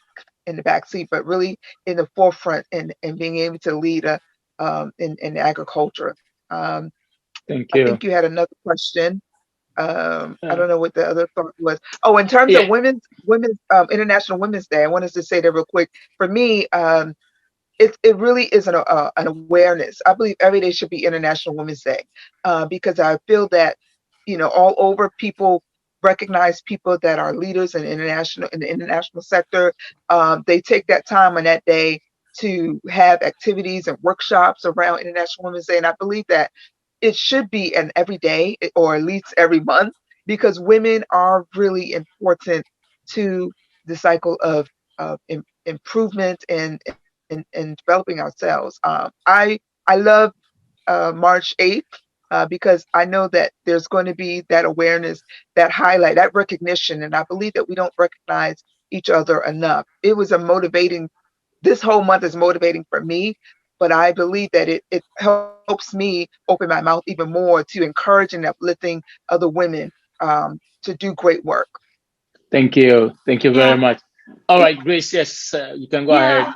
seat, but really in the forefront and being able to lead in agriculture. Thank I you. think you had another question. I don't know what the other thought was. Oh, in terms of women's International Women's Day, I wanted to say that real quick. For me, it really is an awareness. I believe every day should be International Women's Day, because I feel that all over people recognize people that are leaders in the international sector. They take that time on that day to have activities and workshops around International Women's Day, and I believe that it should be an every day or at least every month, because women are really important to the cycle of improvement and developing ourselves. I love March 8th because I know that there's going to be that awareness, that highlight, that recognition, and I believe that we don't recognize each other enough. It was this whole month is motivating for me, but I believe that it helps me open my mouth even more to encourage and uplifting other women to do great work. Thank you. Thank you very much. All right, Grace, yes, you can go ahead.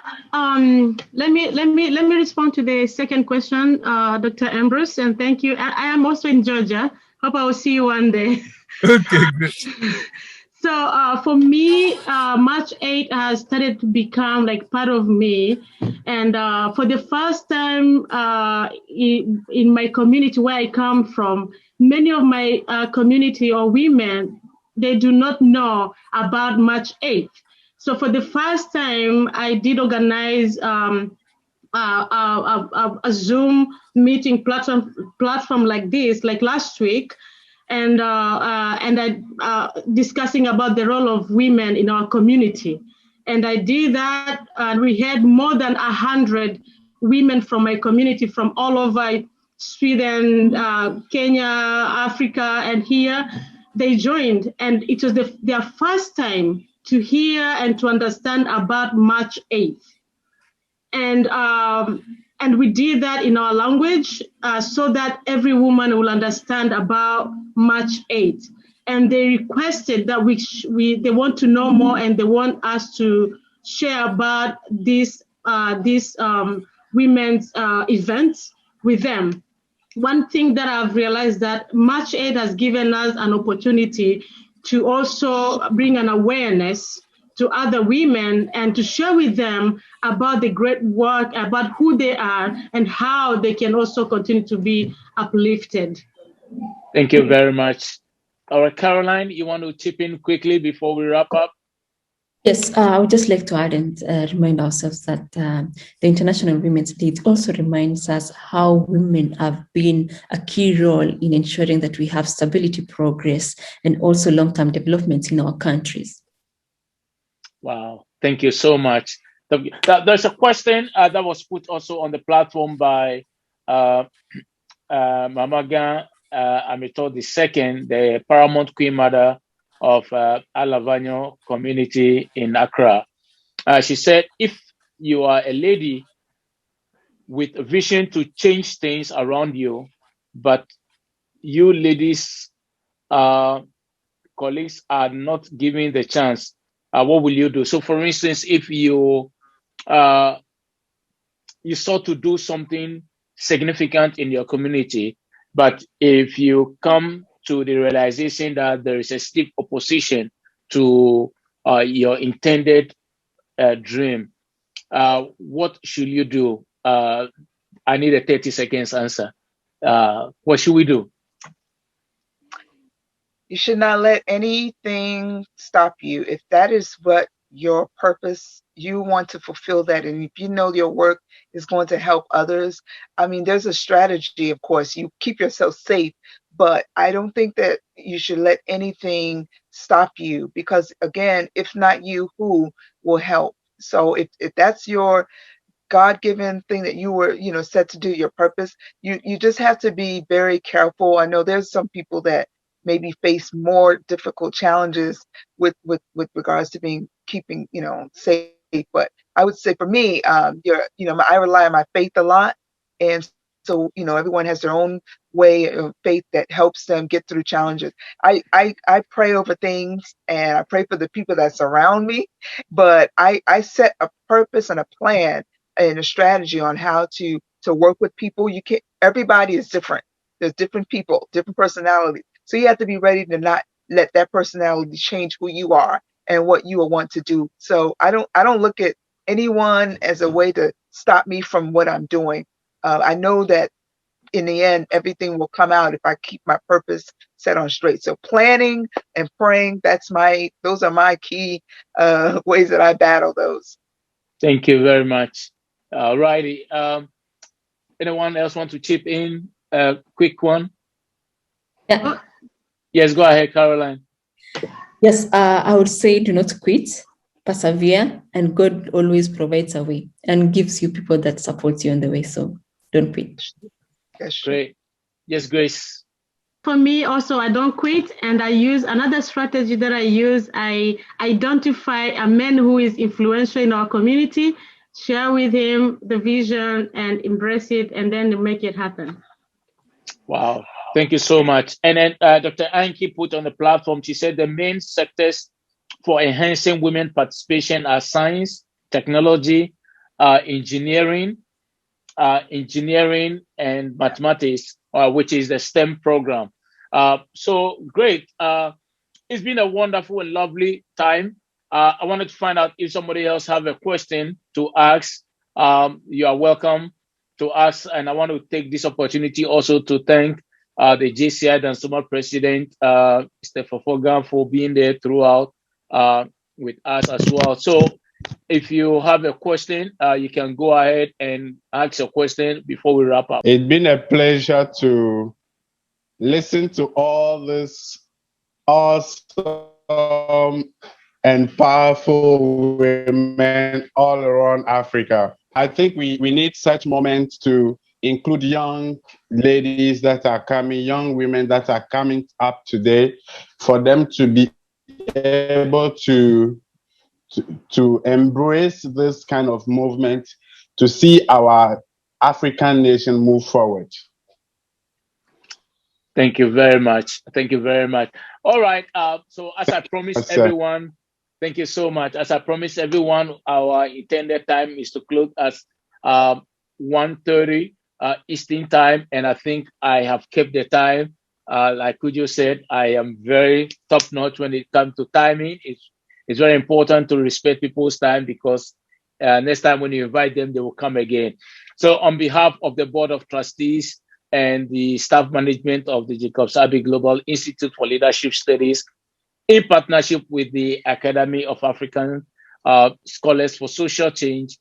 Let me respond to the second question, Dr. Ambrose, and thank you. I am also in Georgia. Hope I will see you one day. Okay, great. So for me, March 8 has started to become like part of me. And for the first time in my community where I come from, many of my community or women, they do not know about March 8th. So for the first time, I did organize a Zoom meeting platform like this, like last week, and I discussing about the role of women in our community. And I did that, and we had more than 100 women from my community from all over Sweden, Kenya, Africa, and here. They joined, and it was their first time to hear and to understand about March 8th. And we did that in our language so that every woman will understand about March 8th. And they requested that they want to know more, and they want us to share about this women's events with them. One thing that I've realized that March 8 has given us an opportunity to also bring an awareness to other women and to share with them about the great work, about who they are, and how they can also continue to be uplifted. Thank you very much. All right, Caroline, you want to chip in quickly before we wrap up? Yes, I would just like to add and remind ourselves that the International Women's Day also reminds us how women have been a key role in ensuring that we have stability, progress, and also long-term development in our countries. Wow, thank you so much. There's a question that was put also on the platform by Mamaga Amito II, the Paramount Queen Mother of Alavanyo community in Accra. She said, if you are a lady with a vision to change things around you, but you ladies, colleagues are not giving the chance, what will you do? So for instance, if you sought to do something significant in your community, but if you come to the realization that there is a stiff opposition to your intended dream, what should you do? I need a 30 seconds answer. What should we do? You should not let anything stop you. If that is what your purpose, you want to fulfill that. And if you know your work is going to help others, I mean, there's a strategy, of course. You keep yourself safe, but I don't think that you should let anything stop you, because again, if not you, who will help? So if that's your God-given thing that you were, set to do, your purpose, you just have to be very careful. I know there's some people that maybe face more difficult challenges with regards to keeping, safe. But I would say for me, I rely on my faith a lot. And so, everyone has their own way of faith that helps them get through challenges. I pray over things, and I pray for the people that surround me, but I set a purpose and a plan and a strategy on how to work with people. You can't, everybody is different. There's different people, different personalities. So you have to be ready to not let that personality change who you are and what you will want to do. So I don't look at anyone as a way to stop me from what I'm doing. I know that in the end, everything will come out if I keep my purpose set on straight. So planning and praying, those are my key ways that I battle those. Thank you very much. Righty. Anyone else want to chip in? Quick one. Yeah. Yes, go ahead, Caroline. Yes, I would say do not quit, persevere, and God always provides a way and gives you people that support you on the way. So don't quit. Great. Yes, Grace. For me also, I don't quit, and I use another strategy that I use. I identify a man who is influential in our community, share with him the vision and embrace it, and then make it happen. Wow. Thank you so much. And then Dr. Anki put on the platform, she said the main sectors for enhancing women participation are science, technology, engineering, and mathematics, which is the STEM program. So great. It's been a wonderful and lovely time. I wanted to find out if somebody else have a question to ask. You are welcome to ask. And I want to take this opportunity also to thank the JCI Dansuma President, Mr. Fofogan, for being there throughout with us as well. So if you have a question, you can go ahead and ask your question before we wrap up. It's been a pleasure to listen to all this awesome and powerful women all around Africa. I think we need such moments to include young ladies that are coming, young women that are coming up today, for them to be able to embrace this kind of movement, to see our African nation move forward. Thank you very much. Thank you very much. All right. So as I promised everyone, thank you so much. As I promised everyone, our intended time is to close at 1:30 Eastern time. And I think I have kept the time. Like Kujo said, I am very top-notch when it comes to timing. It's very important to respect people's time, because next time when you invite them, they will come again. So on behalf of the Board of Trustees and the staff management of the Jacobs Abbey Global Institute for Leadership Studies, in partnership with the Academy of African Scholars for Social Change,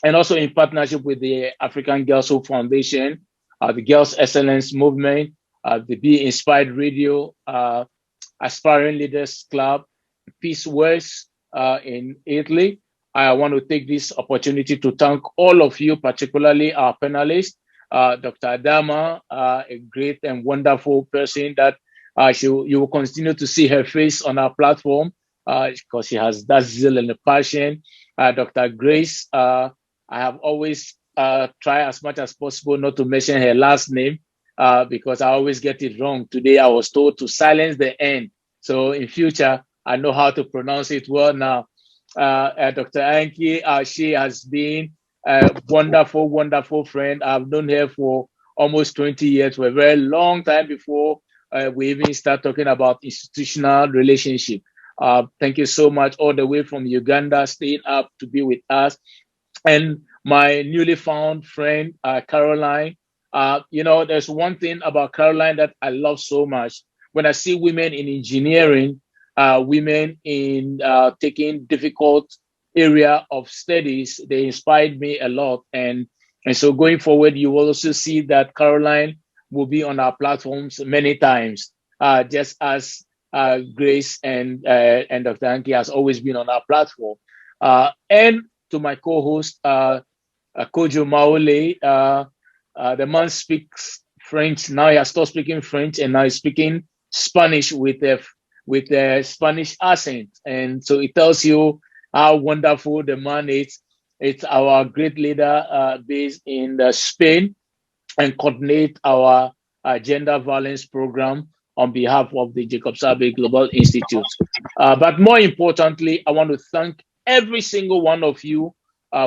and also in partnership with the African Girls Hope Foundation, the Girls Excellence Movement, the Be Inspired Radio, Aspiring Leaders Club, Peace West in Italy. I want to take this opportunity to thank all of you, particularly our panelists, Dr. Adama, a great and wonderful person that you will continue to see her face on our platform because she has that zeal and passion. Dr. Grace, I have always tried as much as possible not to mention her last name because I always get it wrong. Today I was told to silence the N. So in future, I know how to pronounce it well now. Dr. Anki, she has been a wonderful, wonderful friend. I've known her for almost 20 years, for a very long time before we even start talking about institutional relationship. Thank you so much, all the way from Uganda, staying up to be with us. And my newly found friend, Caroline. There's one thing about Caroline that I love so much. When I see women in engineering, women in taking difficult area of studies. They inspired me a lot. And so going forward, you will also see that Caroline will be on our platforms many times, just as Grace and Dr. Anki has always been on our platform. And to my co-host, Kojo Maole, the man speaks French. Now he has stopped speaking French and now he's speaking Spanish with a Spanish accent. And so it tells you how wonderful the man is. It's our great leader based in Spain and coordinate our gender violence program on behalf of the Jacob Sabe Global Institute. But more importantly, I want to thank every single one of you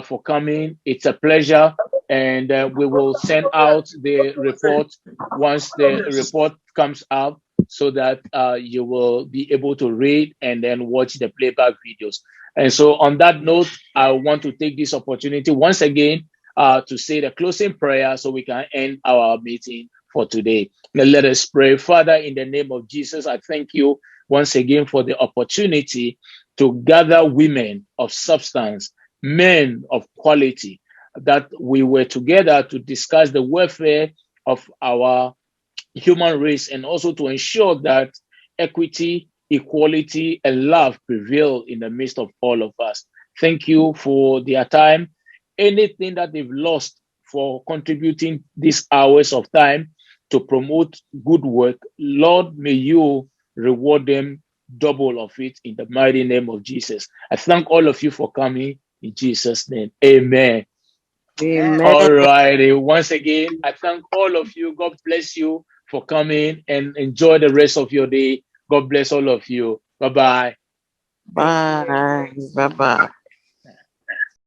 for coming. It's a pleasure, and we will send out the report once the report comes out so that you will be able to read and then watch the playback videos. And so on that note, I want to take this opportunity once again to say the closing prayer so we can end our meeting for today. Now let us pray. Father, in the name of Jesus, I thank you once again for the opportunity to gather women of substance, men of quality, that we were together to discuss the welfare of our human race and also to ensure that equity, equality, and love prevail in the midst of all of us. Thank you for their time. Anything that they've lost for contributing these hours of time to promote good work, Lord, may you reward them double of it in the mighty name of Jesus. I thank all of you for coming in Jesus' name. Amen. Amen. All righty. Once again, I thank all of you. God bless you for coming and enjoy the rest of your day. God bless all of you. Bye-bye. Bye. Bye-bye.